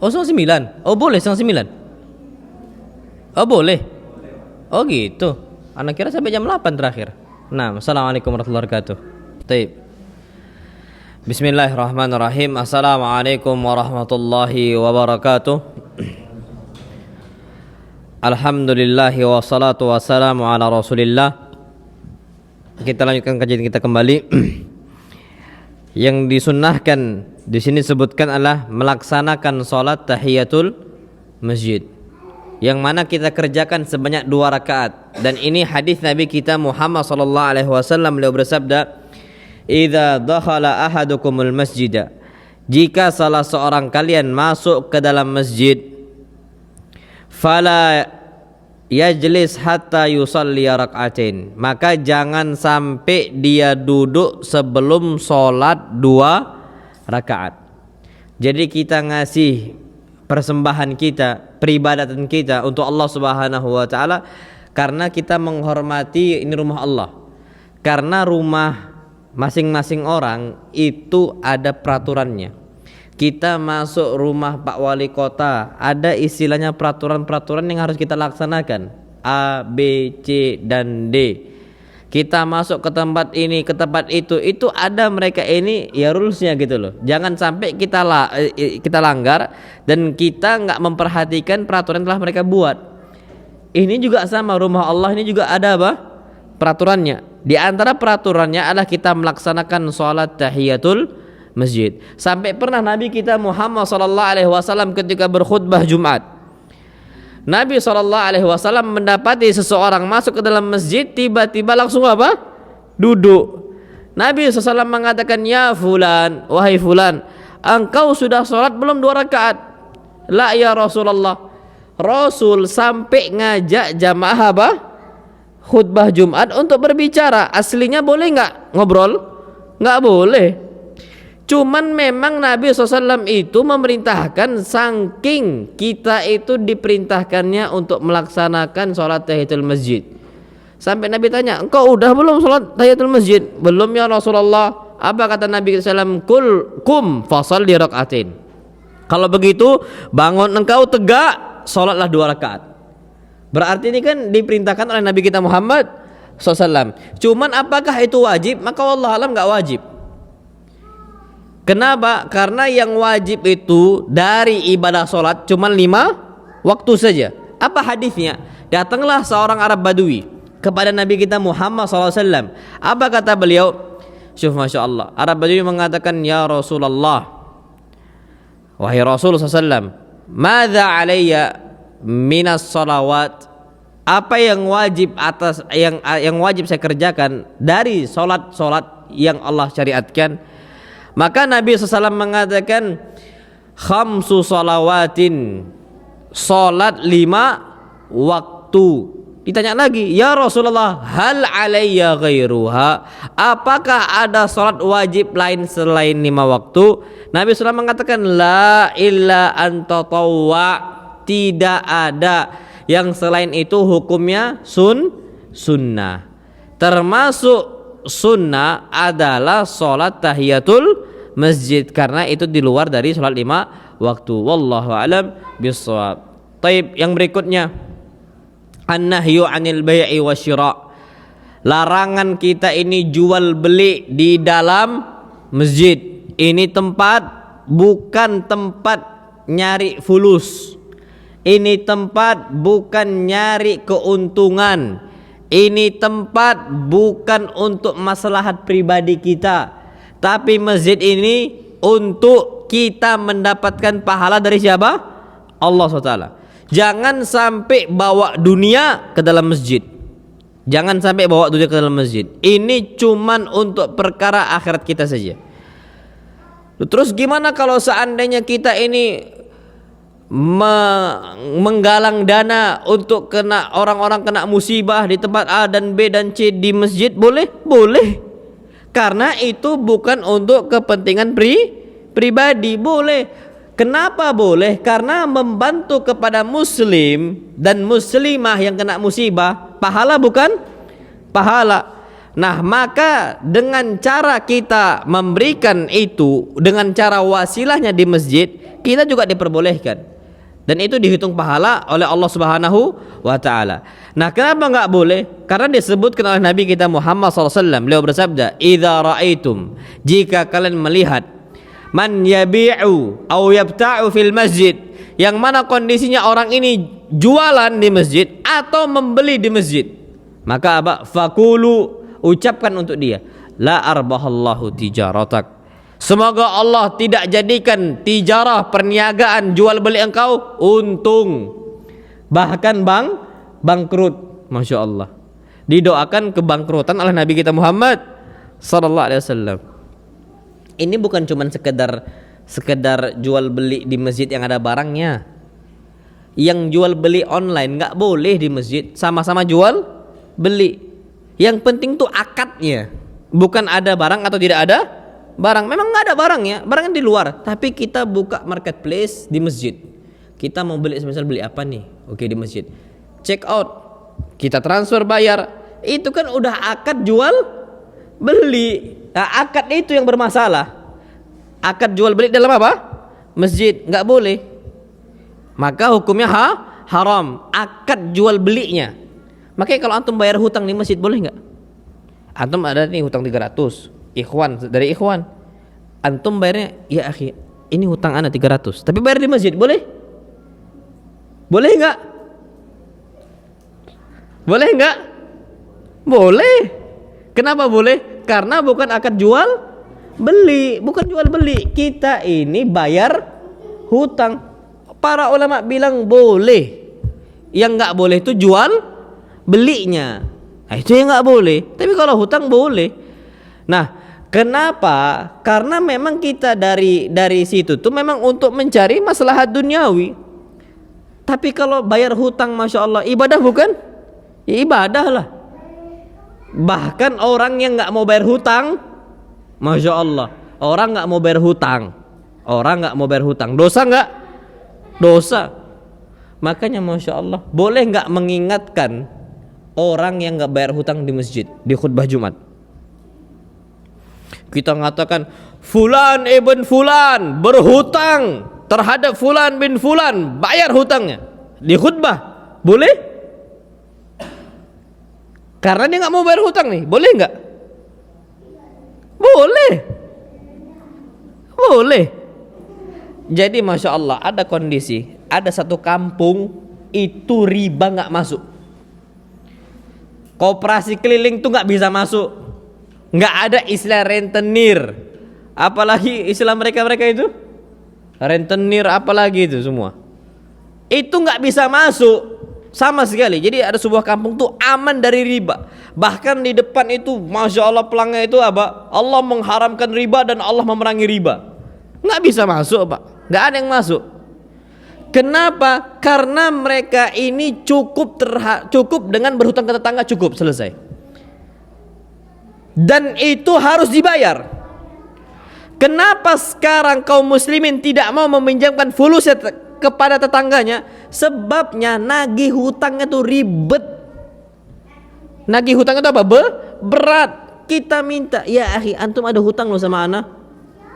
Oh, setengah 9. Oh, boleh setengah 9. Oh, boleh. Oh, gitu. Anak kira sampai jam 8 terakhir. Nah, assalamualaikum warahmatullahi wabarakatuh. Taib. Bismillahirrahmanirrahim. Assalamualaikum warahmatullahi wabarakatuh. Alhamdulillahi wassalatu wassalamu ala Rasulillah. Kita lanjutkan kajian kita kembali. Yang disunnahkan di sini sebutkan adalah melaksanakan salat tahiyatul masjid, yang mana kita kerjakan sebanyak 2 rakaat. Dan ini hadis Nabi kita Muhammad sallallahu alaihi wasallam, beliau bersabda, "Idza dakhala ahadukumul masjida," jika salah seorang kalian masuk ke dalam masjid, "fala yajlis hatta yusalli rak'atain," maka jangan sampai dia duduk sebelum salat 2 rakaat. Jadi kita ngasih persembahan kita, peribadatan kita untuk Allah Subhanahu wa taala karena kita menghormati ini rumah Allah. Karena rumah masing-masing orang itu ada peraturannya. Kita masuk rumah Pak Wali Kota, ada istilahnya peraturan-peraturan yang harus kita laksanakan, A, B, C, dan D. Kita masuk ke tempat ini, ke tempat itu ada mereka ini ya rulesnya gitu loh. Jangan sampai kita langgar dan kita nggak memperhatikan peraturan yang telah mereka buat. Ini juga sama, rumah Allah ini juga ada apa? Peraturannya. Di antara peraturannya adalah kita melaksanakan sholat tahiyatul masjid. Sampai pernah Nabi kita Muhammad sallallahu alaihi wasallam ketika berkhutbah Jumat, Nabi sallallahu alaihi wasallam mendapati seseorang masuk ke dalam masjid, tiba-tiba langsung apa? Duduk. Nabi SAW mengatakan, "Ya fulan, wahai fulan, engkau sudah sholat belum 2 rakaat?" "La ya Rasulullah." Rasul sampai ngajak jamaah apa? Khutbah Jumat untuk berbicara. Aslinya boleh nggak ngobrol? Nggak boleh. Cuman memang Nabi SAW itu memerintahkan, saking kita itu diperintahkannya untuk melaksanakan sholat tahiyatul masjid. Sampai Nabi tanya, "Engkau udah belum sholat tahiyatul masjid?" "Belum ya Rasulullah." Apa kata Nabi SAW? "Kum fasholli rak'atain." Kalau begitu bangun engkau tegak, sholatlah 2 rakaat. Berarti ini kan diperintahkan oleh Nabi kita Muhammad SAW. Cuman apakah itu wajib? Maka wallahu alam nggak wajib. Kenapa? Karena yang wajib itu dari ibadah sholat cuma 5 waktu saja. Apa hadisnya? Datanglah seorang Arab Badui kepada Nabi kita Muhammad SAW. Apa kata beliau? Syuf, Masya Allah. Arab Badui mengatakan, "Ya Rasulullah, wahai Rasulullah SAW, madza alayya minas salawat?" Apa yang wajib yang wajib saya kerjakan dari sholat yang Allah syariatkan? Maka Nabi SAW mengatakan, "Khamsu salawatin," salat 5 waktu. Ditanya lagi, "Ya Rasulullah, hal alayya ghairuha?" Apakah ada salat wajib lain selain 5 waktu? Nabi SAW mengatakan, "La illa an tatawwa," tidak ada yang selain itu hukumnya sunnah. Termasuk sunnah adalah sholat tahiyatul masjid, karena itu di luar dari sholat 5 waktu. Wallahu alam bishawab. Taib, yang berikutnya, an-nahyu 'anil bai'i wasyira'. Larangan kita ini jual beli di dalam masjid. Ini tempat bukan tempat nyari fulus. Ini tempat bukan nyari keuntungan. Ini tempat bukan untuk maslahat pribadi kita, tapi masjid ini untuk kita mendapatkan pahala dari siapa? Allah SWT. Jangan sampai bawa dunia ke dalam masjid. Jangan sampai bawa dunia ke dalam masjid. Ini cuman untuk perkara akhirat kita saja. Terus gimana kalau seandainya kita ini menggalang dana untuk orang-orang kena musibah di tempat A dan B dan C di masjid, boleh? Boleh. Karena itu bukan untuk kepentingan pribadi, boleh. Kenapa boleh? Karena membantu kepada muslim dan muslimah yang kena musibah, pahala bukan? Pahala. Nah, maka dengan cara kita memberikan itu, dengan cara wasilahnya di masjid, kita juga diperbolehkan. Dan itu dihitung pahala oleh Allah Subhanahu wa taala. Nah, kenapa enggak boleh? Karena disebutkan oleh Nabi kita Muhammad SAW. Beliau bersabda, "Idza ra'aitum," jika kalian melihat, "man yabi'u aw yabta'u fil masjid," yang mana kondisinya orang ini jualan di masjid atau membeli di masjid, maka apa? Fakulu, ucapkan untuk dia, "La arbahallahu tijaratak." Semoga Allah tidak jadikan tijarah, perniagaan, jual beli engkau untung, bahkan bangkrut. Masya Allah, didoakan kebangkrutan oleh Nabi kita Muhammad sallallahu alaihi wasallam. Ini bukan cuma sekedar jual beli di masjid yang ada barangnya. Yang jual beli online nggak boleh di masjid, sama-sama jual beli. Yang penting tuh akadnya, bukan ada barang atau tidak ada barang. Memang nggak ada barangnya, barangnya di luar, tapi kita buka marketplace di masjid. Kita mau beli, misal beli apa nih? Oke, di masjid. Check out, kita transfer bayar. Itu kan udah akad jual beli. Nah, akad itu yang bermasalah. Akad jual beli dalam apa? Masjid, nggak boleh. Maka hukumnya haram. Akad jual belinya. Makanya kalau antum bayar hutang di masjid, boleh nggak? Antum ada nih hutang 300. Dari ikhwan, antum bayarnya, ya akhi, ini hutang ana 300, tapi bayar di masjid, boleh? Boleh nggak? Boleh nggak? Boleh. Kenapa boleh? Karena bukan akad jual beli, bukan jual beli. Kita ini bayar hutang. Para ulama bilang boleh. Yang nggak boleh itu jual belinya. Nah, itu yang nggak boleh. Tapi kalau hutang boleh. Nah, kenapa? Karena memang kita dari situ tuh memang untuk mencari maslahat duniawi. Tapi kalau bayar hutang, masya Allah, ibadah bukan? Ya, ibadah lah. Bahkan orang yang nggak mau bayar hutang, masya Allah, orang nggak mau bayar hutang, dosa nggak? Dosa. Makanya masya Allah, boleh nggak mengingatkan orang yang nggak bayar hutang di masjid di khutbah Jumat? Kita mengatakan Fulan ibn Fulan berhutang terhadap Fulan bin Fulan, bayar hutangnya di khutbah, boleh? Karena dia nggak mau bayar hutang nih, boleh nggak? Boleh, boleh. Jadi masya Allah, ada kondisi, ada satu kampung itu riba nggak masuk, koperasi keliling tuh nggak bisa masuk, nggak ada istilah rentenir, apalagi istilah mereka itu rentenir, apalagi itu semua itu nggak bisa masuk sama sekali. Jadi ada sebuah kampung tuh aman dari riba. Bahkan di depan itu masya Allah pelangnya itu apa? Allah mengharamkan riba dan Allah memerangi riba. Nggak bisa masuk Pak, nggak ada yang masuk. Kenapa? Karena mereka ini cukup dengan berhutang ke tetangga, cukup, selesai. Dan itu harus dibayar. Kenapa sekarang kaum muslimin tidak mau meminjamkan fulus kepada tetangganya? Sebabnya nagih hutangnya tuh ribet. Nagih hutangnya itu apa? Berat. Kita minta, ya akhi, antum ada hutang lo sama ana?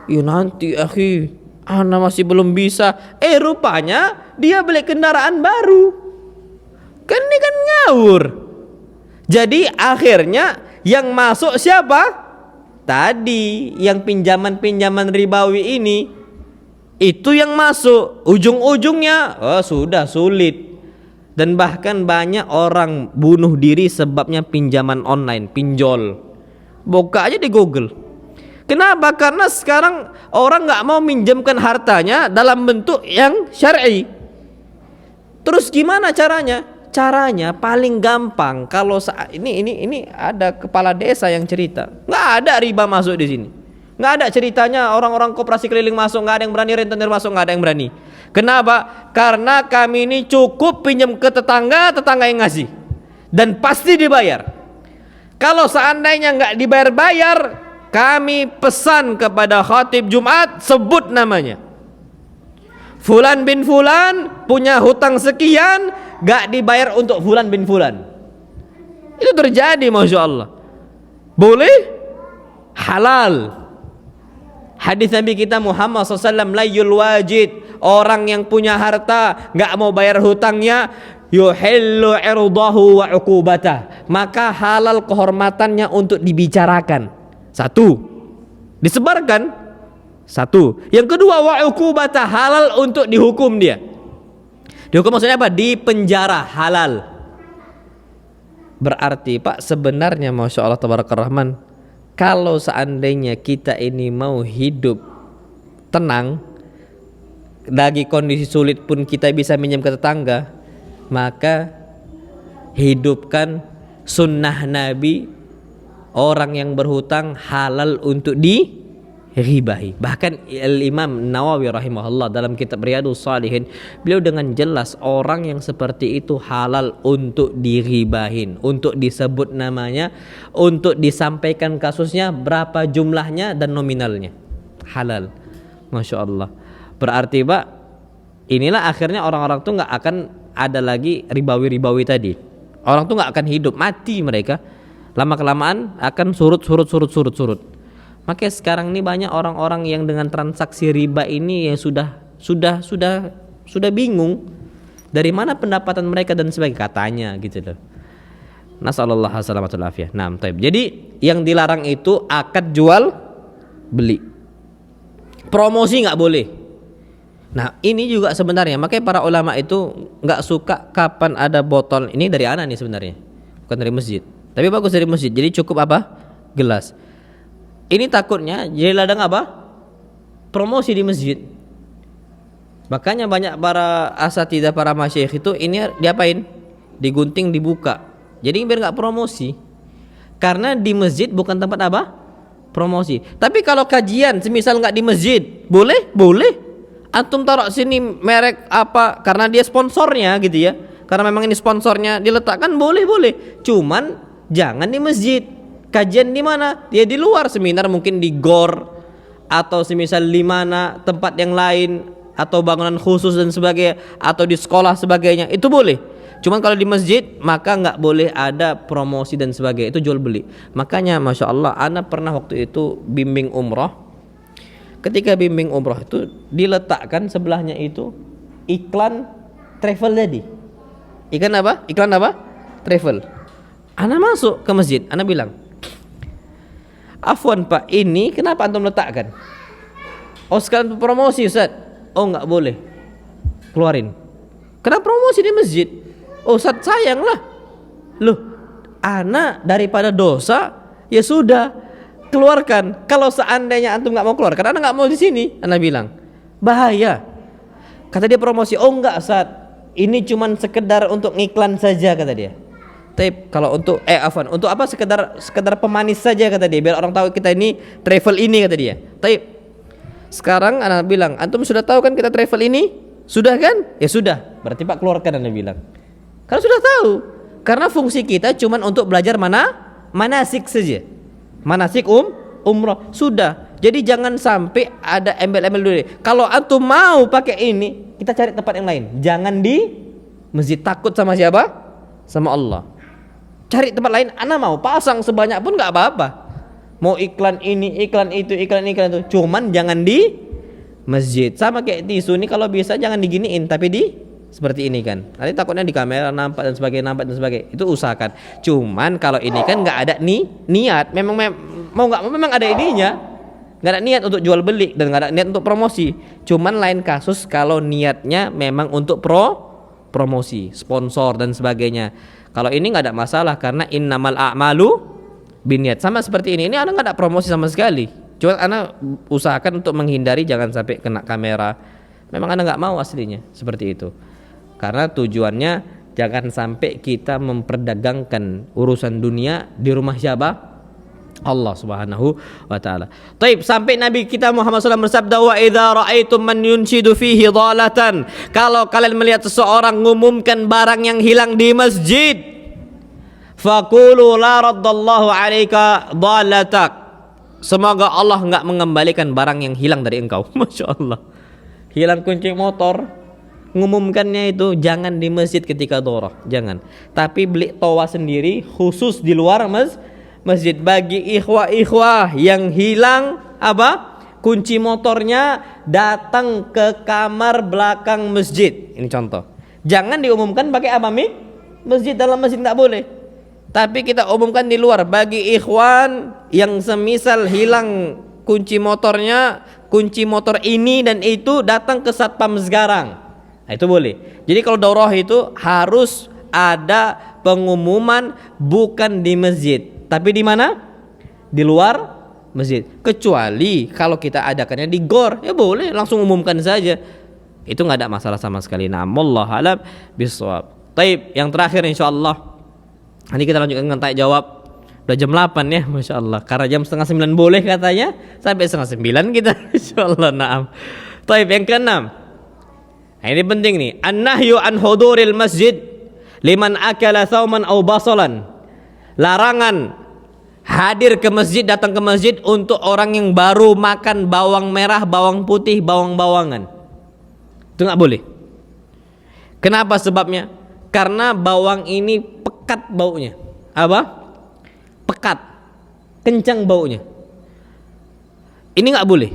Ya nanti akhi, ana masih belum bisa. Rupanya dia beli kendaraan baru. Kan ini kan ngawur. Jadi akhirnya yang masuk siapa? Tadi yang pinjaman ribawi ini, itu yang masuk. Ujung-ujungnya sudah sulit. Dan bahkan banyak orang bunuh diri sebabnya pinjaman online, pinjol. Buka aja di Google. Kenapa? Karena sekarang orang nggak mau minjamkan hartanya dalam bentuk yang syar'i. Terus gimana caranya? Caranya paling gampang, kalau ini ada kepala desa yang cerita, nggak ada riba masuk di sini, nggak ada ceritanya orang-orang koperasi keliling masuk, nggak ada yang berani, rentenir masuk, nggak ada yang berani. Kenapa? Karena kami ini cukup pinjam ke tetangga, tetangga yang ngasih, dan pasti dibayar. Kalau seandainya nggak dibayar-bayar, kami pesan kepada khatib Jumat, sebut namanya. Fulan bin Fulan punya hutang sekian, nggak dibayar untuk Fulan bin Fulan. Itu terjadi, masya Allah. Boleh? Halal. Hadis Nabi kita Muhammad SAW, layul wajid, orang yang punya harta nggak mau bayar hutangnya, yuhillu irdahu wa uqubatah, maka halal kehormatannya untuk dibicarakan. Satu, disebarkan. Satu. Yang kedua, wa uqubatah, halal untuk dihukum dia. Dihukum maksudnya apa? Di penjara, halal. Berarti Pak, sebenarnya masya Allah tabarakallah rahman, kalau seandainya kita ini mau hidup tenang, lagi kondisi sulit pun kita bisa minjem ke tetangga, maka hidupkan sunnah Nabi, orang yang berhutang halal untuk diribahi. Bahkan Imam Nawawi rahimahullah dalam kitab Riyadhus Shalihin, beliau dengan jelas orang yang seperti itu halal untuk diribahin, untuk disebut namanya, untuk disampaikan kasusnya, berapa jumlahnya dan nominalnya, halal. Masya Allah. Berarti Pak, inilah akhirnya orang-orang tuh nggak akan ada lagi ribawi tadi. Orang tuh nggak akan hidup, mati mereka. Lama kelamaan akan surut. Makanya sekarang ini banyak orang-orang yang dengan transaksi riba ini yang sudah bingung dari mana pendapatan mereka dan sebagainya, katanya gitu loh. Nasallallahu alaihi afiyah. Nah, jadi yang dilarang itu akad jual beli. Promosi nggak boleh. Nah, ini juga sebenarnya makanya para ulama itu nggak suka kapan ada botol. Ini dari anak nih sebenarnya, bukan dari masjid. Tapi bagus dari masjid. Jadi cukup apa? Gelas. Ini takutnya jadi ladang apa? Promosi di masjid. Makanya banyak para asatidzah, para masyayikh itu ini diapain? Digunting, dibuka. Jadi biar nggak promosi. Karena di masjid bukan tempat apa? Promosi. Tapi kalau kajian semisal nggak di masjid, boleh? Boleh. Antum taruh sini merek apa? Karena dia sponsornya gitu ya. Karena memang ini sponsornya diletakkan, boleh. Cuman jangan di masjid. Kajian di mana? Dia di luar, seminar mungkin di gor atau semisal di mana tempat yang lain atau bangunan khusus dan sebagainya, atau di sekolah sebagainya, itu boleh. Cuman kalau di masjid maka nggak boleh ada promosi dan sebagainya, itu jual beli. Makanya masya Allah, ana pernah waktu itu bimbing umroh. Ketika bimbing umroh itu diletakkan sebelahnya itu iklan travel tadi. Iklan apa? Travel. Ana masuk ke masjid, ana bilang, afwan Pak, ini kenapa antum letakkan? Oh sekalian promosi Ustaz. Oh nggak boleh, keluarin. Kenapa promosi di masjid? Oh Ustaz sayang lah. Loh, anak daripada dosa ya sudah keluarkan. Kalau seandainya antum nggak mau keluarkan, anak nggak mau di sini. Anak bilang bahaya. Kata dia promosi. Oh enggak Ustaz, ini cuman sekedar untuk ngiklan saja, kata dia. Tapi kalau untuk untuk apa, sekedar pemanis saja, kata dia, biar orang tahu kita ini travel ini, kata dia. Tapi sekarang anak bilang, antum sudah tahu kan kita travel ini? Sudah kan? Ya sudah, berarti Pak keluarkan, anak bilang. Karena sudah tahu. Karena fungsi kita cuman untuk belajar manasik saja. Manasik umroh sudah. Jadi jangan sampai ada embel-embel dulu. Kalau antum mau pakai ini, kita cari tempat yang lain. Jangan di masjid, takut sama siapa? Sama Allah. Cari tempat lain, ana mau pasang sebanyak pun nggak apa-apa. Mau iklan ini, iklan itu, iklan itu. Cuman jangan di masjid. Sama kayak tisu ini, kalau bisa jangan diginiin, tapi di seperti ini kan. Nanti takutnya di kamera nampak dan sebagainya. Itu usahakan. Cuman kalau ini kan nggak ada niat. Memang mau nggak mau memang ada ininya. Nggak ada niat untuk jual beli dan nggak ada niat untuk promosi. Cuman lain kasus kalau niatnya memang untuk promosi, sponsor dan sebagainya. Kalau ini nggak ada masalah karena innamal a'malu binniyat. Sama seperti ini anak nggak ada promosi sama sekali. Cuma anak usahakan untuk menghindari jangan sampai kena kamera. Memang anak nggak mau aslinya seperti itu. Karena tujuannya jangan sampai kita memperdagangkan urusan dunia di rumah siapa? Allah Subhanahu wa taala. Taib, sampai Nabi kita Muhammad SAW bersabda, wa idza raaitum man yunshidu fihi dhalatan, kalau kalian melihat seseorang mengumumkan barang yang hilang di masjid, faqulu la raddallahu alaika dhalatak, semoga Allah enggak mengembalikan barang yang hilang dari engkau. Masya Allah, hilang kunci motor, ngumumkannya itu jangan di masjid ketika dhorah, jangan, tapi beli toa sendiri khusus di luar masjid bagi ikhwah-ikhwah yang hilang apa? Kunci motornya, datang ke kamar belakang masjid. Ini contoh. Jangan diumumkan pakai apa masjid, dalam masjid enggak boleh. Tapi kita umumkan di luar bagi ikhwan yang semisal hilang kunci motornya, kunci motor ini dan itu, datang ke Satpam sekarang. Nah, itu boleh. Jadi kalau daurah itu harus ada pengumuman, bukan di masjid, tapi di mana? Di luar masjid. Kecuali kalau kita adakannya di gor, ya boleh langsung umumkan saja. Itu nggak ada masalah sama sekali. Nah, wallahu a'lam bishawab. Taib, yang terakhir insyaallah. Nanti kita lanjutkan dengan tanya jawab. Udah jam 8 ya, Masya Allah. Karena jam setengah 9 boleh katanya, sampai setengah 9 kita insyaallah. Naam. Taib, yang keenam. Nah, ini penting nih. An-nahyu an huduril masjid liman akala thawman aw basalan. Larangan hadir ke masjid, datang ke masjid untuk orang yang baru makan bawang merah, bawang putih, bawang-bawangan. Itu nggak boleh. Kenapa sebabnya? Karena bawang ini pekat baunya. Apa? Pekat, kencang baunya. Ini nggak boleh.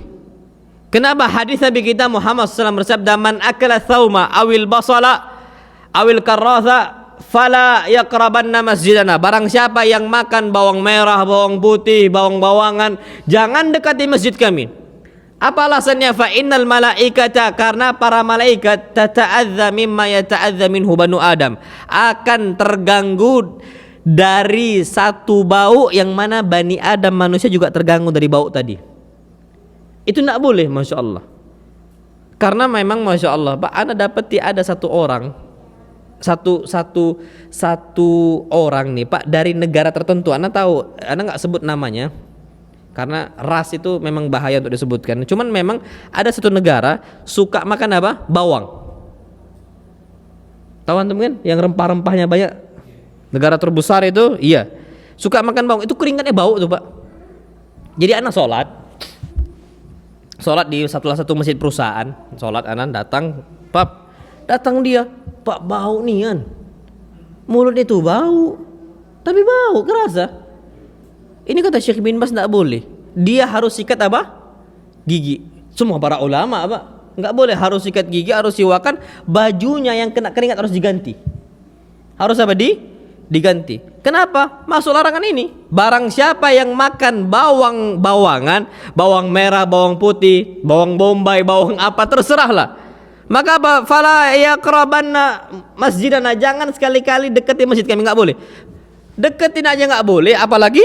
Kenapa? Hadis Nabi kita Muhammad SAW bersabda, man akala thawma awil basala awil karratha fala yaqrabanna masjidana. Barang siapa yang makan bawang merah, bawang putih, bawang-bawangan, jangan dekati masjid kami. Apa alasannya? Fa innal malaikata, karena para malaikat tata'adza mimma yata'adza minhu banu Adam, akan terganggu dari satu bau yang mana Bani Adam manusia juga terganggu dari bau tadi. Itu tidak boleh, Masya Allah. Karena memang Masya Allah, Pak, Anda dapati ada satu orang, satu orang nih Pak, dari negara tertentu. Anda tahu, Anda nggak sebut namanya karena ras itu memang bahaya untuk disebutkan. Cuman memang ada satu negara suka makan apa? Bawang. Tahu antum kan? Yang rempah-rempahnya banyak. Negara terbesar itu, iya, suka makan bawang. Itu keringatnya bau tuh Pak. Jadi anak sholat di salah satu masjid perusahaan. Sholat anak datang, datang dia, Pak, bau nian, mulut itu bau, tapi bau kerasa. Ini kata Syekh bin Bas tidak boleh. Dia harus sikat apa? Gigi. Semua para ulama Pak, nggak boleh, harus sikat gigi, harus siwakan. Bajunya yang kena keringat harus diganti. Harus apa? Diganti. Kenapa? Masuk larangan ini. Barang siapa yang makan bawang-bawangan, bawang merah, bawang putih, bawang bombay, bawang apa, terserahlah. Maka apa? Fala yaqrabanna masjidana, jangan sekali-kali dekati masjid kami, nggak boleh. Deketin aja nggak boleh, apalagi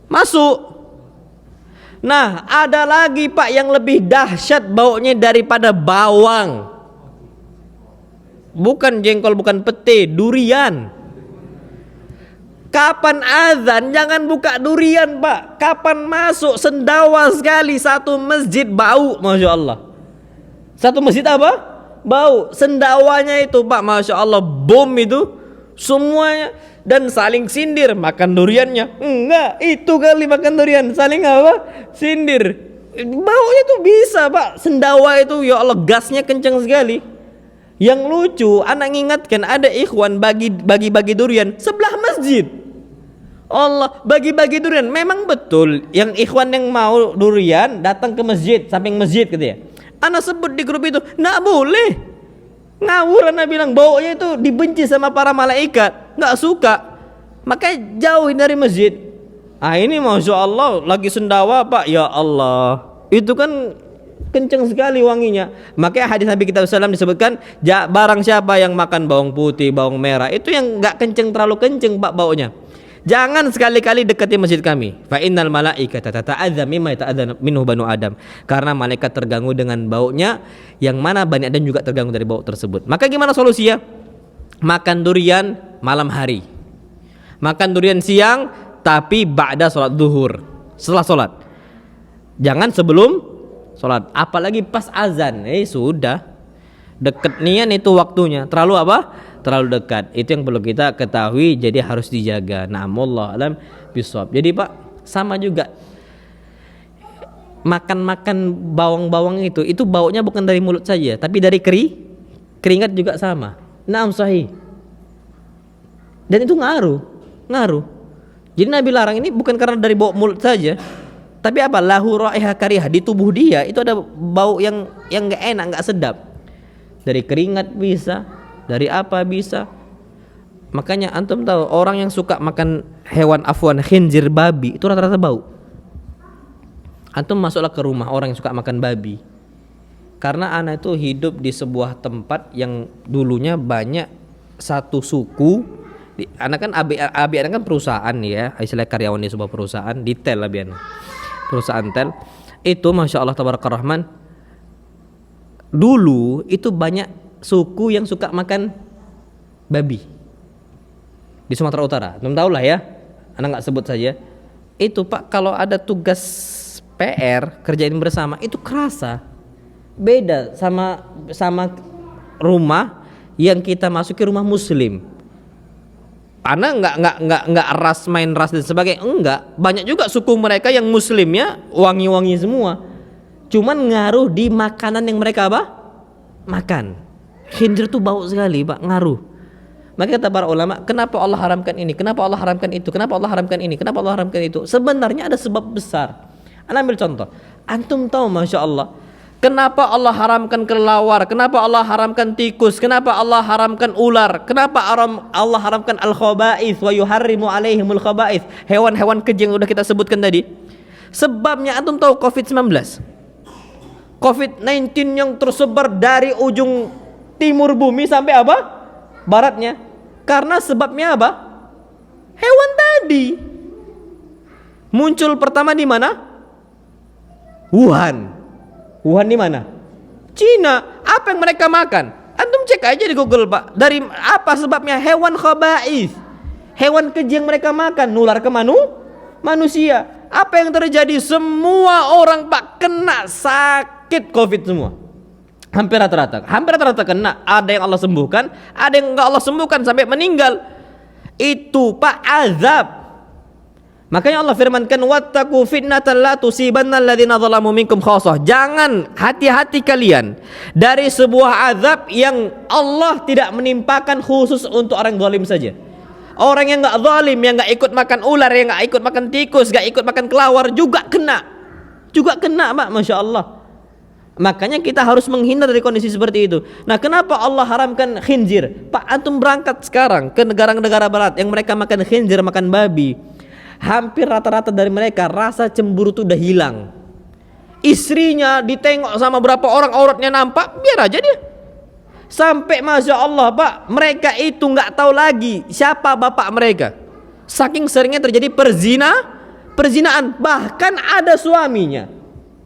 masuk. Nah, ada lagi Pak yang lebih dahsyat baunya daripada bawang. Bukan jengkol, bukan pete, durian. Kapan azan jangan buka durian Pak. Kapan masuk sendawa sekali satu masjid bau, Masya Allah. Satu masjid apa? Bau. Sendawanya itu Pak, Masya Allah, bom itu semuanya. Dan saling sindir makan duriannya. Enggak, itu kali makan durian saling apa? Sindir. Baunya tuh bisa Pak. Sendawa itu ya Allah, gasnya kencang sekali. Yang lucu, anak ngingatkan ada ikhwan bagi durian sebelah masjid. Allah, bagi-bagi durian. Memang betul yang ikhwan yang mau durian datang ke masjid, samping masjid gitu ya. Anak sebut di grup itu, nggak boleh. Ngawur, anak bilang baunya itu dibenci sama para malaikat, nggak suka. Makanya jauhin dari masjid. Ah, ini Masya Allah lagi sendawa Pak, ya Allah, itu kan kencang sekali wanginya. Makanya hadis Nabi kita SAW disebutkan, barang siapa yang makan bawang putih, bawang merah, itu yang nggak kenceng, terlalu kenceng Pak baunya, jangan sekali-kali dekati masjid kami. Fa innal malaikata tata'adza mimma yata'adza minhu banu Adam. Karena malaikat terganggu dengan baunya, yang mana Bani Adam juga terganggu dari bau tersebut. Maka gimana solusinya? Makan durian malam hari, makan durian siang, tapi ba'da sholat zuhur, setelah sholat. Jangan sebelum sholat, apalagi pas azan. Sudah deket nian itu waktunya, terlalu apa? Terlalu dekat. Itu yang perlu kita ketahui, jadi harus dijaga. Wallahu alam bishawab. Jadi Pak, sama juga makan bawang-bawang itu baunya bukan dari mulut saja, tapi dari keringat juga sama. Sahih. Dan itu ngaruh. Jadi Nabi larang ini bukan karena dari bau mulut saja, tapi apa? Lahu raihah karihah, di tubuh dia itu ada bau yang enggak enak, enggak sedap. Dari keringat bisa, dari apa bisa. Makanya antum tahu orang yang suka makan hewan khinzir, babi, itu rata-rata bau. Antum masuklah ke rumah orang yang suka makan babi. Karena anak itu hidup di sebuah tempat yang dulunya banyak satu suku. Anak kan abi anak kan perusahaan ya, istilah karyawan di sebuah perusahaan di tel lah biar. Perusahaan tel. Itu Masya Allah Tabarakallah Rahman. Dulu itu banyak suku yang suka makan babi di Sumatera Utara. Belum tahu lah ya, anak nggak sebut saja. Itu Pak, kalau ada tugas PR kerjain bersama itu kerasa beda sama rumah yang kita masuki, rumah muslim. Anak nggak main ras dan sebagainya, enggak. Banyak juga suku mereka yang muslimnya wangi-wangi semua. Cuman ngaruh di makanan yang mereka apa? Makan. Khinzir tuh bau sekali Pak, ngaruh. Maka kata para ulama, kenapa Allah haramkan ini? Kenapa Allah haramkan itu? Kenapa Allah haramkan ini? Kenapa Allah haramkan itu? Sebenarnya ada sebab besar. Anda ambil contoh. Antum tahu Masya Allah, kenapa Allah haramkan kelelawar? Kenapa Allah haramkan tikus? Kenapa Allah haramkan ular? Kenapa Allah haramkan al-khaba'ith wa yuharrimu alaihimul khaba'ith? Hewan-hewan keji yang sudah kita sebutkan tadi. Sebabnya antum tahu COVID-19. COVID-19 yang tersebar dari ujung timur bumi sampai apa? Baratnya. Karena sebabnya apa? Hewan tadi. Muncul pertama di mana? Wuhan di mana? Cina. Apa yang mereka makan? Antum cek aja di Google Pak. Dari apa sebabnya? Hewan khaba'ith. Hewan keji yang mereka makan nular ke manusia. Apa yang terjadi? Semua orang Pak kena sakit COVID semua. Hampir rata-rata kena. Ada yang Allah sembuhkan, ada yang enggak Allah sembuhkan sampai meninggal. Itu Pak azab. Makanya Allah firmankan, wattaqu fitnatan la tusibanna alladziina zalamu minkum khassah. Jangan, hati-hati kalian dari sebuah azab yang Allah tidak menimpakan khusus untuk orang zalim saja. Orang yang enggak zalim, yang enggak ikut makan ular, yang enggak ikut makan tikus, enggak ikut makan kelawar juga kena. Pak, Masya Allah. Makanya kita harus menghindar dari kondisi seperti itu. Nah, kenapa Allah haramkan khinzir? Pak, antum berangkat sekarang ke negara-negara barat yang mereka makan khinzir, makan babi. Hampir rata-rata dari mereka rasa cemburu itu udah hilang. Istrinya ditengok sama berapa orang, auratnya nampak, biar aja dia. Sampai Masya Allah Pak, mereka itu nggak tahu lagi siapa bapak mereka. Saking seringnya terjadi perzinaan. Bahkan ada suaminya.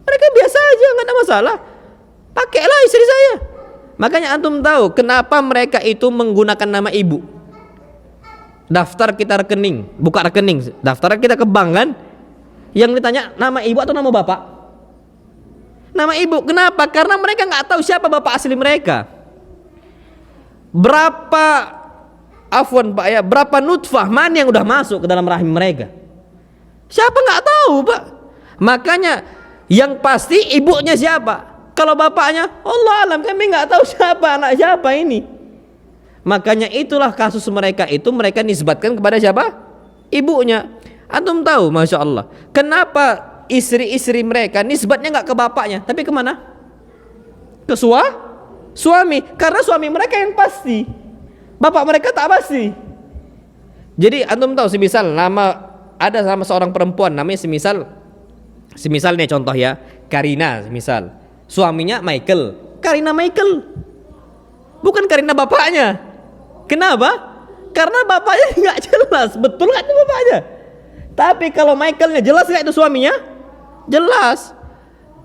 Mereka biasa aja, nggak ada masalah. Pakailah istri saya. Makanya antum tahu kenapa mereka itu menggunakan nama ibu. Daftar kita rekening, buka rekening, daftar kita ke bank kan? Yang ditanya nama ibu atau nama bapak? Nama ibu. Kenapa? Karena mereka nggak tahu siapa bapak asli mereka. Berapa nutfah mana yang udah masuk ke dalam rahim mereka? Siapa nggak tahu Pak. Makanya yang pasti ibunya siapa? Kalau bapaknya, Allah alam, kami nggak tahu siapa anak siapa ini. Makanya itulah kasus mereka itu mereka nisbatkan kepada siapa? Ibunya. Antum tahu Masya Allah, kenapa istri-istri mereka nisbatnya nggak ke bapaknya, tapi kemana? Ke suami. Karena suami mereka yang pasti, bapak mereka tak pasti. Jadi antum tahu, semisal ada sama seorang perempuan namanya semisal nih contoh ya, Karina semisal. Suaminya Michael, Karina Michael. Bukan Karina bapaknya. Kenapa? Karena bapaknya nggak jelas, betul nggak itu bapaknya. Tapi kalau Michaelnya jelas nggak itu suaminya? Jelas.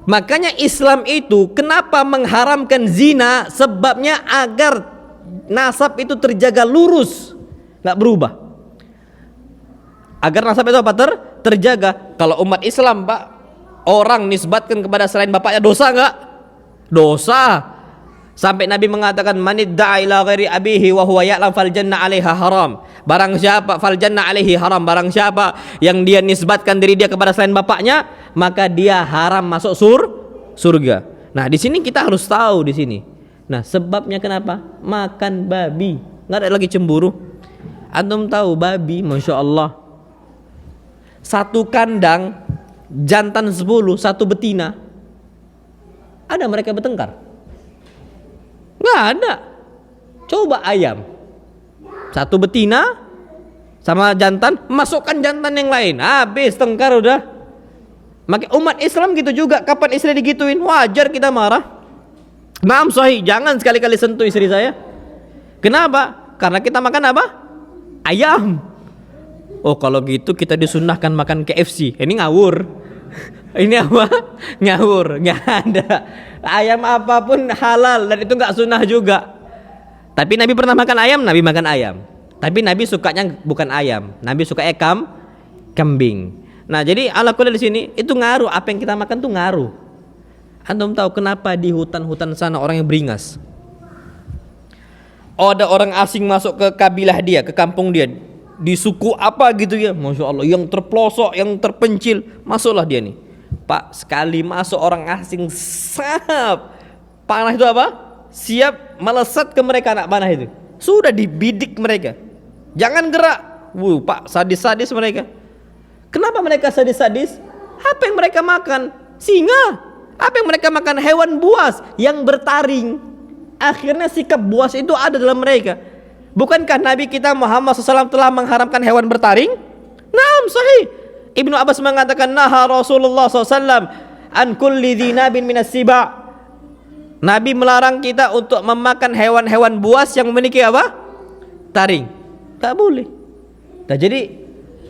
Makanya Islam itu kenapa mengharamkan zina? Sebabnya agar nasab itu terjaga lurus, nggak berubah. Agar nasab itu apa? Terjaga. Kalau umat Islam, Pak, orang nisbatkan kepada selain bapaknya, dosa enggak? Dosa. Sampai Nabi mengatakan manid da'a ila ghairi abihi wa huwa ya'lam fal jannah 'alaiha haram. Barang siapa fal jannah 'alaihi haram, barang siapa yang dia nisbatkan diri dia kepada selain bapaknya, maka dia haram masuk surga. Nah, di sini kita harus tahu di sini. Nah, sebabnya kenapa? Makan babi. Enggak ada lagi cemburu. Antum tahu babi, Masya Allah, satu kandang jantan 10, satu betina. Ada mereka bertengkar? Nggak ada. Coba ayam, satu betina sama jantan, masukkan jantan yang lain, habis tengkar udah. Maka umat Islam gitu juga. Kapan istri digituin, wajar kita marah. Naam sahih, jangan sekali-kali sentuh istri saya. Kenapa? Karena kita makan apa? Ayam. Oh, kalau gitu kita disunahkan makan KFC. Ini ngawur. Ini apa? Ngawur. Nggak ada. Ayam apapun halal dan itu nggak sunnah juga. Tapi Nabi pernah makan ayam, Nabi makan ayam. Tapi Nabi sukanya bukan ayam. Nabi suka kambing. Nah, jadi ala kulli di sini itu ngaruh. Apa yang kita makan tuh ngaruh. Antum tahu kenapa di hutan-hutan sana orang yang beringas? Oh, ada orang asing masuk ke kabilah dia, ke kampung dia, di suku apa gitu ya, Masya Allah, yang terpelosok, yang terpencil, masuklah dia nih. Pak, sekali masuk orang asing, sahab panah itu apa? Siap melesat ke mereka anak panah itu. Sudah dibidik mereka. Jangan gerak. Pak, sadis-sadis mereka. Kenapa mereka sadis-sadis? Apa yang mereka makan? Singa. Apa yang mereka makan? Hewan buas yang bertaring. Akhirnya sikap buas itu ada dalam mereka. Bukankah Nabi kita Muhammad SAW telah mengharamkan hewan bertaring? Naam, sahih. Ibnu Abbas mengatakan naha Rasulullah SAW an kulli dhinabin minas siba. Nabi melarang kita untuk memakan hewan-hewan buas yang memiliki apa? Taring. Tak boleh. Nah, jadi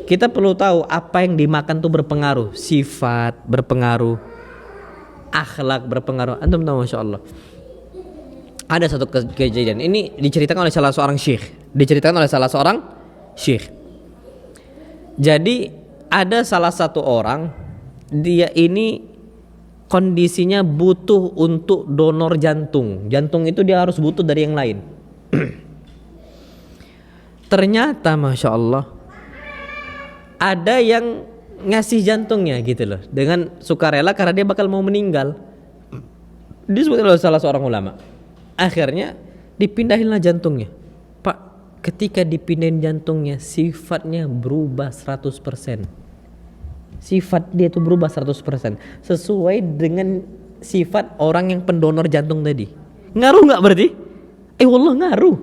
kita perlu tahu apa yang dimakan itu berpengaruh. Sifat berpengaruh, akhlak berpengaruh. Antum tahu, Masya Allah, ada satu kejadian. Ini diceritakan oleh salah seorang syekh. Jadi ada salah satu orang, dia ini kondisinya butuh untuk donor jantung. Jantung itu dia harus butuh dari yang lain. Ternyata Masya Allah, ada yang ngasih jantungnya gitu loh, dengan sukarela karena dia bakal mau meninggal. Disebut oleh salah seorang ulama. Akhirnya dipindahinlah jantungnya. Pak, ketika dipindahin jantungnya, sifatnya berubah 100%. Sifat dia itu berubah 100%, sesuai dengan sifat orang yang pendonor jantung tadi. Ngaruh nggak berarti? Wallah ngaruh.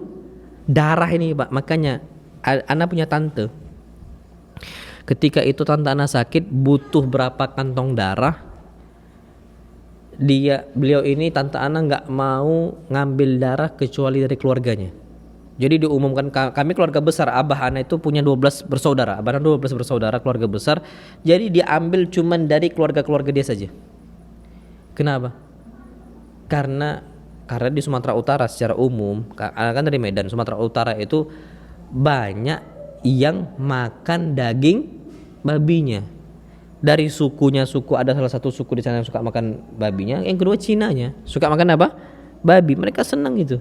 Darah ini, Pak. Makanya Ana punya tante. Ketika itu tante Ana sakit, butuh berapa kantong darah. Beliau ini tante Ana nggak mau ngambil darah kecuali dari keluarganya. Jadi diumumkan, kami keluarga besar, abah Ana itu punya 12 bersaudara. Abah Ana 12 bersaudara, keluarga besar. Jadi diambil cuman dari keluarga-keluarga dia saja. Kenapa? Karena di Sumatera Utara secara umum, kan dari Medan, Sumatera Utara itu banyak yang makan daging babinya. Dari suku ada salah satu suku di sana yang suka makan babinya, yang kedua Cinanya suka makan apa? Babi. Mereka senang itu.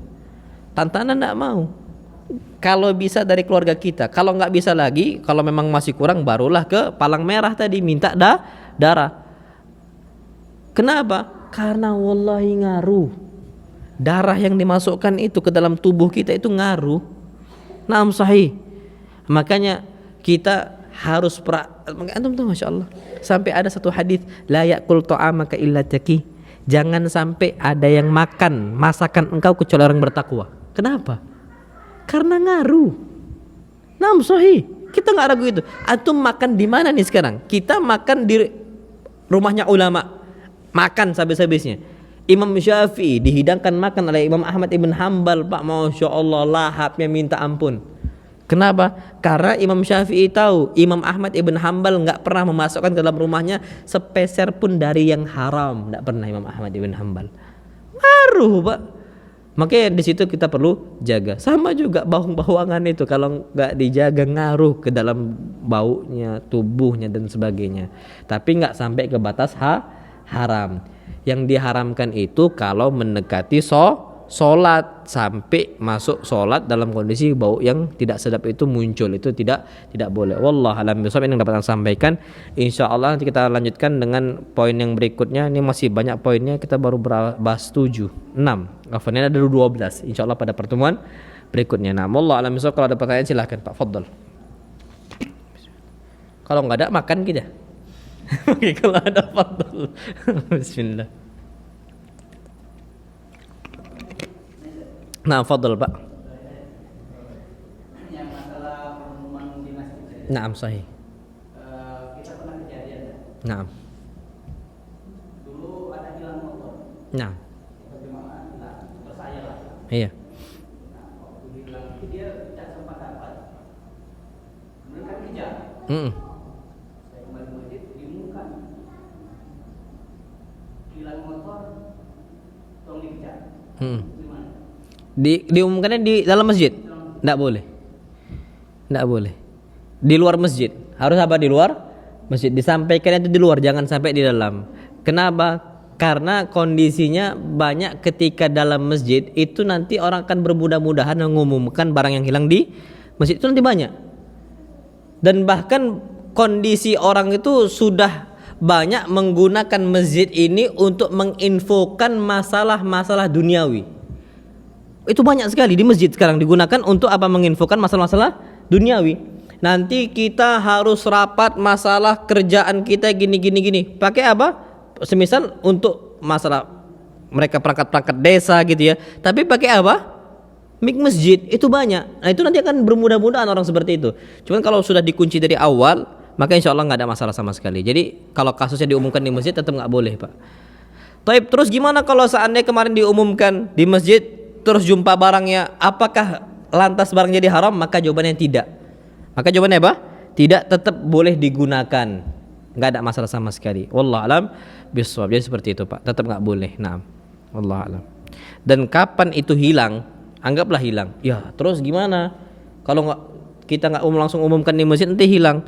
Tantana enggak mau. Kalau bisa dari keluarga kita, kalau nggak bisa lagi, kalau memang masih kurang, barulah ke palang merah tadi minta darah. Kenapa? Karena wallahi ngaruh. Darah yang dimasukkan itu ke dalam tubuh kita itu ngaruh. Naam sahih. Makanya kita harus antum tahu, Masya Allah, sampai ada satu hadis, la yaqul ta'amaka illa taqi. Jangan sampai ada yang makan masakan engkau kecuali orang bertakwa. Kenapa? Karena ngaruh. Naam sahih. Kita nggak ragu itu. Antum makan di mana nih sekarang? Kita makan di rumahnya ulama, makan habis-habisnya. Imam Syafi'i dihidangkan makan oleh Imam Ahmad ibn Hanbal, Pak, Masya Allah, lahapnya minta ampun. Kenapa? Karena Imam Syafi'i tahu Imam Ahmad ibn Hanbal nggak pernah memasukkan ke dalam rumahnya sepeser pun dari yang haram. Nggak pernah Imam Ahmad ibn Hanbal. Ngaruh, Pak. Makanya di situ kita perlu jaga. Sama juga bawang-bawangan itu, kalau nggak dijaga ngaruh ke dalam baunya, tubuhnya dan sebagainya. Tapi nggak sampai ke batas haram. Yang diharamkan itu kalau mendekati sholat, sampai masuk sholat dalam kondisi bau yang tidak sedap itu muncul, itu tidak boleh. Wallahu a'lam bishawab. Ini yang dapat saya sampaikan. Insyaallah nanti kita lanjutkan dengan poin yang berikutnya. Ini masih banyak poinnya, kita baru bahas 7, 6. Ini ada 12. Insyaallah pada pertemuan berikutnya. Nah, wallahu a'lam bishawab. Kalau ada pertanyaan silahkan Pak, fadhal. Kalau nggak ada makan kita. Oke, kalau ada fadhal. Bismillah. Nah, fadhal Pak. Yang masalah pengumuman di masjid. Naam, sahih. Kita pernah kejadian. Naam. Dulu ada hilang motor. Naam. Berjemaah hilang. Motor saya lah. Iya. Nah, waktu hilang itu dia tidak sempat dapat. Kemudian kan kejar. Saya kembali ke masjid, diumumkan hilang motor, tolong dikejar. Gimana? Diumumkannya di dalam masjid? Tidak boleh. Tidak boleh. Di luar masjid. Harus apa di luar masjid? Disampaikan itu di luar, jangan sampai di dalam. Kenapa? Karena kondisinya banyak ketika dalam masjid itu nanti orang akan bermudah-mudahan mengumumkan barang yang hilang di masjid itu nanti banyak. Dan bahkan kondisi orang itu sudah banyak menggunakan masjid ini untuk menginfokan masalah-masalah duniawi. Itu banyak sekali di masjid sekarang digunakan untuk apa? Menginfokan masalah-masalah duniawi. Nanti kita harus rapat masalah kerjaan kita gini. Pakai apa? Semisal untuk masalah mereka perangkat-perangkat desa gitu ya. Tapi pakai apa? Mik masjid. Itu banyak. Nah, itu nanti akan bermudah-mudahan orang seperti itu. Cuman kalau sudah dikunci dari awal, maka insya Allah nggak ada masalah sama sekali. Jadi kalau kasusnya diumumkan di masjid tetap nggak boleh, Pak. Taib, terus gimana kalau seandainya kemarin diumumkan di masjid terus jumpa barangnya, apakah lantas barang jadi haram? Maka jawabannya tidak. Maka jawabannya apa? Tidak, tetap boleh digunakan, nggak ada masalah sama sekali. Wallahu alam bishawab. Jadi seperti itu Pak, tetap nggak boleh. Nah, wallahu alam. Dan kapan itu hilang? Anggaplah hilang. Ya, terus gimana? Kalau nggak kita nggak langsung umumkan di masjid nanti hilang.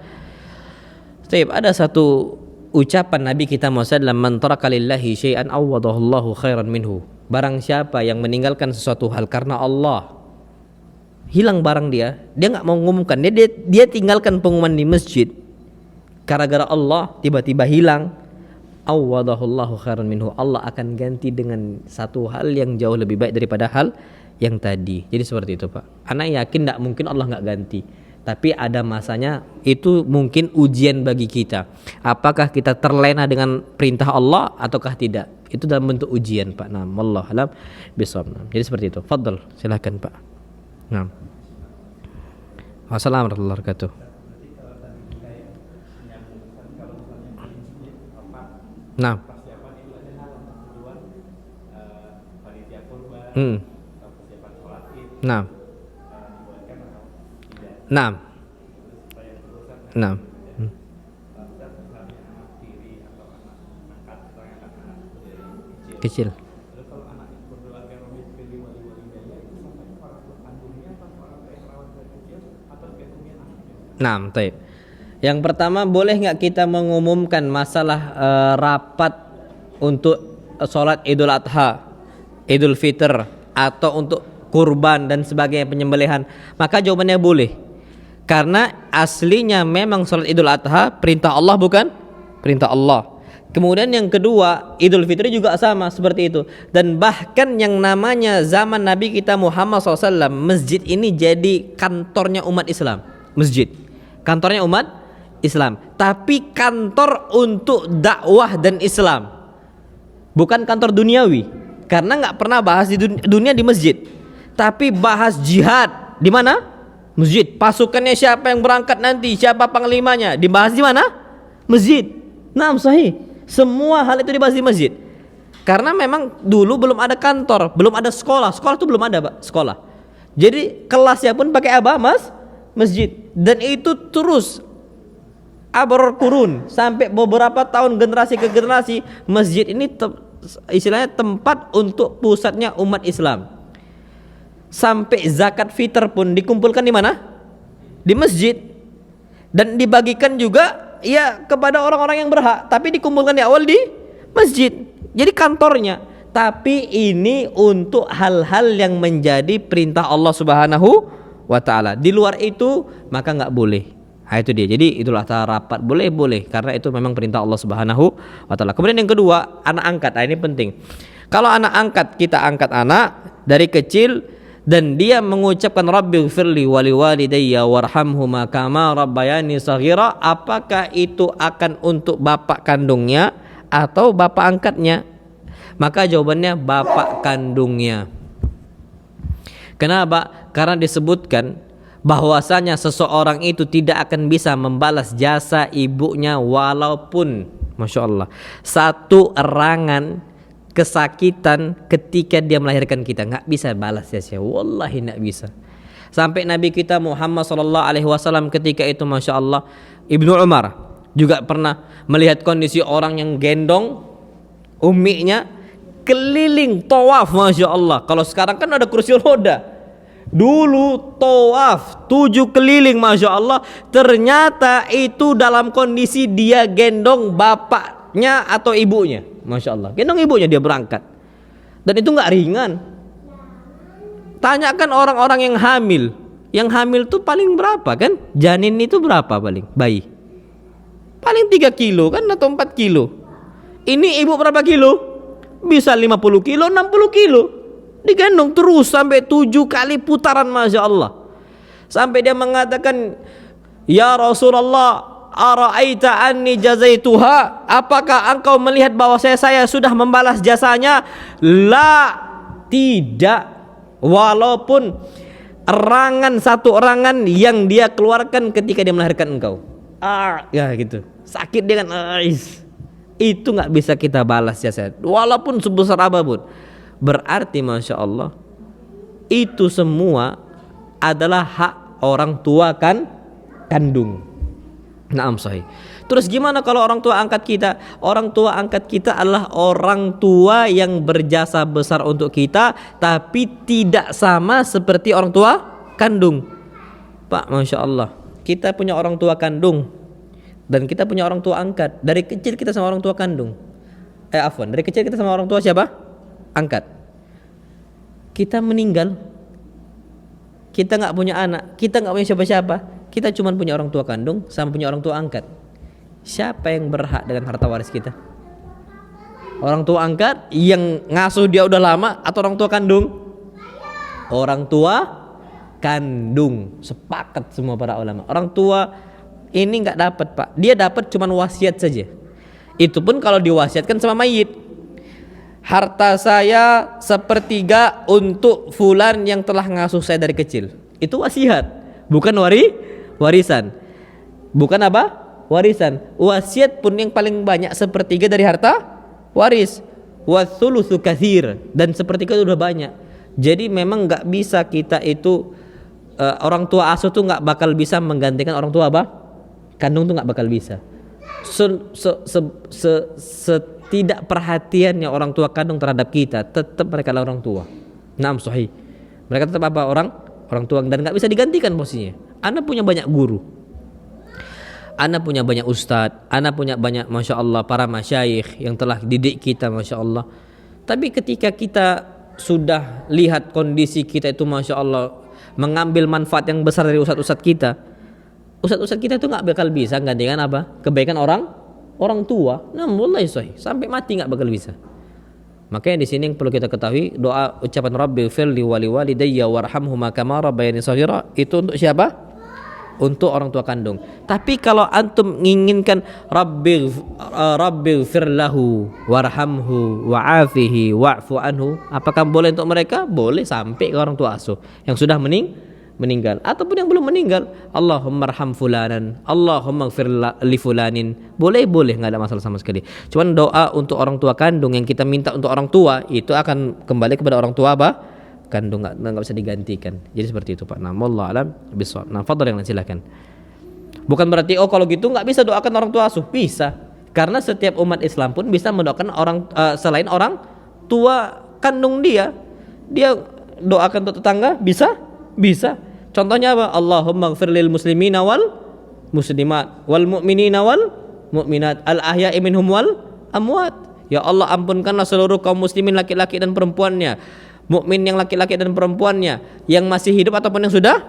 Taib, ada satu ucapan Nabi kita Muhammad SAW, man taraka lillahi syai'an awwadahullahu khairan minhu. Barang siapa yang meninggalkan sesuatu hal karena Allah, hilang barang dia nggak mau mengumumkan, dia tinggalkan pengumuman di masjid gara-gara Allah tiba-tiba hilang, awwadahullahu khairan minhu, Allah akan ganti dengan satu hal yang jauh lebih baik daripada hal yang tadi. Jadi seperti itu Pak. Anak yakin tidak mungkin Allah nggak ganti, tapi ada masanya. Itu mungkin ujian bagi kita, apakah kita terlena dengan perintah Allah ataukah tidak. Itu dalam bentuk ujian Pak. Nah, wallahu alam bishawab. Jadi seperti itu. Fadhal, silakan Pak. Nah. Wassalamualaikum warahmatullahi wabarakatuh. Nah. Nah. Nah. Nah. Kecil. Nah, taib. Yang pertama, boleh nggak kita mengumumkan masalah rapat untuk sholat Idul Adha, Idul Fitr, atau untuk kurban dan sebagainya, penyembelihan? Maka jawabannya boleh. Karena aslinya memang sholat Idul Adha perintah Allah, bukan perintah Allah. Kemudian yang kedua, Idul Fitri juga sama seperti itu. Dan bahkan yang namanya zaman Nabi kita Muhammad SAW, masjid ini jadi kantornya umat Islam. Masjid, kantornya umat Islam. Tapi kantor untuk dakwah dan Islam, bukan kantor duniawi. Karena nggak pernah bahas di dunia di masjid, tapi bahas jihad di mana? Masjid. Pasukannya siapa yang berangkat nanti, siapa panglimanya, dibahas di mana? Masjid. Nah, sahih. Semua hal itu dibahas di masjid. Karena memang dulu belum ada kantor, belum ada sekolah. Sekolah itu belum ada, Pak, sekolah. Jadi kelasnya pun pakai apa, Mas? Masjid. Dan itu terus abror kurun sampai beberapa tahun, generasi ke generasi, masjid ini istilahnya tempat untuk pusatnya umat Islam. Sampai zakat fitr pun dikumpulkan di mana? Di masjid. Dan dibagikan juga ya kepada orang-orang yang berhak, tapi dikumpulkan di awal di masjid. Jadi kantornya. Tapi ini untuk hal-hal yang menjadi perintah Allah Subhanahu wa ta'ala. Di luar itu maka nggak boleh. Nah, itu dia. Jadi itulah rapat boleh karena itu memang perintah Allah Subhanahu wa ta'ala. Kemudian yang kedua, anak angkat. Nah, ini penting. Kalau anak angkat, kita angkat anak dari kecil dan dia mengucapkan Rabbighfirli wa liwalidayya warhamhuma kama rabbayani shaghira, apakah itu akan untuk bapak kandungnya atau bapak angkatnya? Maka jawabannya bapak kandungnya. Kenapa? Karena disebutkan bahwasanya seseorang itu tidak akan bisa membalas jasa ibunya walaupun, Masya Allah, satu erangan kesakitan ketika dia melahirkan kita, nggak bisa balas jasa. Wallahi nggak bisa. Sampai Nabi kita Muhammad SAW ketika itu, Masya Allah, Ibnu Umar juga pernah melihat kondisi orang yang gendong umminya keliling tawaf, Masya Allah. Kalau sekarang kan ada kursi roda, dulu tawaf 7 keliling, Masya Allah. Ternyata itu dalam kondisi dia gendong bapaknya atau ibunya, Masya Allah, gendong ibunya dia berangkat. Dan itu nggak ringan. Tanyakan orang-orang yang hamil. Yang hamil tuh paling berapa kan? Janin itu berapa paling? Bayi paling 3 kilo kan, atau 4 kilo. Ini ibu berapa kilo? Bisa 50 kilo, 60 kilo. Digendong terus sampai 7 kali putaran, Masya Allah. Sampai dia mengatakan, ya Rasulullah, ara'aita anni jazaituha, apakah engkau melihat bahwa saya sudah membalas jasanya? La, tidak, walaupun satu erangan yang dia keluarkan ketika dia melahirkan engkau. Ya gitu, sakit dia kan, itu nggak bisa kita balas jasa walaupun sebesar apapun. Berarti Masya Allah, itu semua adalah hak orang tua kan kandung. Naam, sahih. Terus gimana kalau orang tua angkat kita? Orang tua angkat kita adalah orang tua yang berjasa besar untuk kita, tapi tidak sama seperti orang tua kandung. Pak, Masya Allah, kita punya orang tua kandung dan kita punya orang tua angkat. Dari kecil kita sama orang tua kandung. Dari kecil kita sama orang tua siapa? Angkat. Kita meninggal, kita nggak punya anak, kita nggak punya siapa-siapa, kita cuma punya orang tua kandung sama punya orang tua angkat. Siapa yang berhak dengan harta waris kita? Orang tua angkat yang ngasuh dia udah lama atau orang tua kandung? Orang tua kandung. Sepakat semua para ulama. Orang tua ini nggak dapat, Pak. Dia dapat cuma wasiat saja. Itu pun kalau diwasiatkan sama mayit. Harta saya 1/3 untuk fulan yang telah ngasuh saya dari kecil. Itu wasiat, bukan warisan. Bukan apa? Warisan. Wasiat pun yang paling banyak 1/3 dari harta waris. Watsulusu katsir, dan 1/3 itu udah banyak. Jadi memang nggak bisa kita itu orang tua asuh tuh nggak bakal bisa menggantikan orang tua apa? Kandung tuh nggak bakal bisa. Setidak perhatiannya orang tua kandung terhadap kita, tetap mereka adalah orang tua. Naam, sahih. Mereka tetap apa? Orang tua, dan nggak bisa digantikan posisinya. Anda punya banyak guru, Anda punya banyak ustadz, Anda punya banyak, Masya Allah, para masyayikh yang telah didik kita, Masya Allah. Tapi ketika kita sudah lihat kondisi kita itu, Masya Allah, mengambil manfaat yang besar dari ustadz-ustadz kita, ustadz-ustadz kita itu nggak bakal bisa gantikan apa? Kebaikan orang tua. Nah, wallahi sahih, sampai mati nggak bakal bisa. Makanya di sini yang perlu kita ketahui, doa ucapan Rabbighfirli wa liwalidayya warhamhuma kama rabbayani shaghira, itu untuk siapa? Untuk orang tua kandung. Tapi kalau antum menginginkan Rabbighfir lahu warhamhu wa'afihi wa'fu anhu, apakah boleh untuk mereka? Boleh, sampai ke orang tua asuh yang sudah meninggal ataupun yang belum meninggal. Allahumma arham fulanan, Allahumma ighfir li fulanin. Boleh, enggak ada masalah sama sekali. Cuman doa untuk orang tua kandung yang kita minta untuk orang tua itu akan kembali kepada orang tua apa? Kandung, enggak bisa digantikan. Jadi seperti itu, Pak. Nah, wallahu alam bisawab. Nah, fadhil, yang silakan. Bukan berarti kalau gitu enggak bisa doakan orang tua asuh. Bisa. Karena setiap umat Islam pun bisa mendoakan orang selain orang tua kandung dia. Dia doakan untuk tetangga? Bisa? Bisa. Contohnya apa? Allahumma ighfir lil muslimina wal muslimat wal mu'minina wal mu'minat al ahya'i minhum wal amwat. Ya Allah, ampunkanlah seluruh kaum muslimin laki-laki dan perempuannya, mukmin yang laki-laki dan perempuannya, yang masih hidup ataupun yang sudah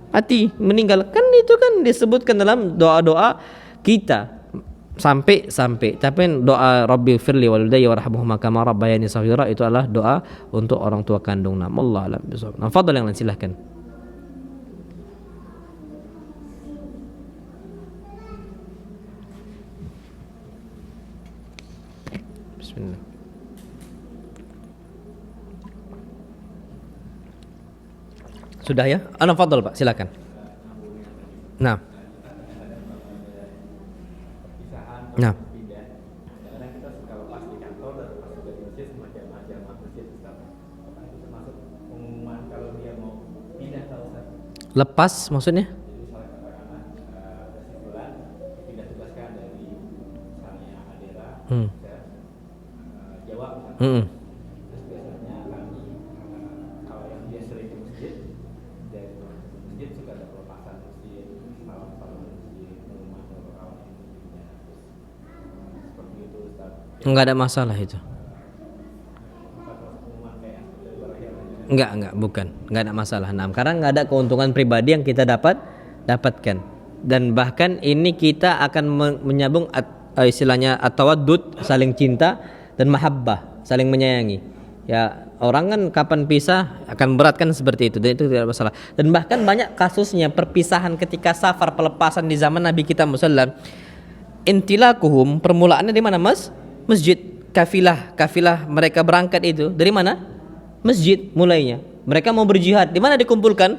mati, meninggal. Kan itu kan disebutkan dalam doa-doa kita. Sampai tapi doa Rabbi firli walidayya warhamhuma kama rabbayani shaghira itu adalah doa untuk orang tua kandung. Allah alam bisawab. Nah, fadhal yang lain silahkan. Bismillah. Sudah ya? Ana fadhal Pak, silakan. Nah. Nah. Kadang kita suka lepas di kantor dan lepas juga di masjid semacam masjid Ustaz. Apakah itu termasuk pengumuman kalau dia mau pindah ke Ustaz? Lepas maksudnya? Jadi misalnya katakanlah ada simpulan pindah tugaskan dari misalnya Adera ke Jawa misalnya. Terus biasanya kami kalau yang dia sering ke masjid dari masjid suka ada pelepasan masjid, malam-malam masjid, pengumuman beberapa kawan yang pindah. Seperti itu Ustaz. Enggak ada masalah itu. Enggak, bukan. Enggak ada masalah. Nah, karena enggak ada keuntungan pribadi yang kita dapatkan. Dan bahkan ini kita akan menyambung istilahnya at-tawaddud, saling cinta, dan mahabbah, saling menyayangi. Ya, orang kan kapan pisah akan berat kan seperti itu. Dan itu tidak masalah. Dan bahkan banyak kasusnya perpisahan ketika safar, pelepasan di zaman Nabi kita Muhammad. Intilakuhum, permulaannya di mana, Mas? Masjid. Kafilah mereka berangkat itu dari mana? Masjid mulainya. Mereka mau berjihad, di mana dikumpulkan?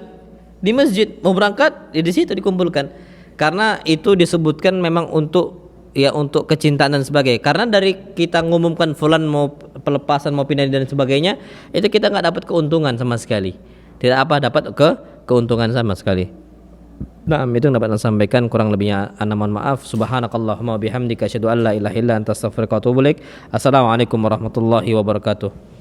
Di masjid. Mau berangkat, di situ dikumpulkan. Karena itu disebutkan memang untuk kecintaan dan sebagainya. Karena dari kita ngumumkan fulan mau pelepasan, mau pindah dan sebagainya, itu kita nggak dapat keuntungan sama sekali. Tidak dapat keuntungan sama sekali. Nah, itu yang dapat saya sampaikan, kurang lebihnya ana mohon maaf. Subhanakallahumma wa bihamdika asyhadu an la ilaha illa anta astaghfiruka wa atubu ilaik. Assalamualaikum warahmatullahi wabarakatuh.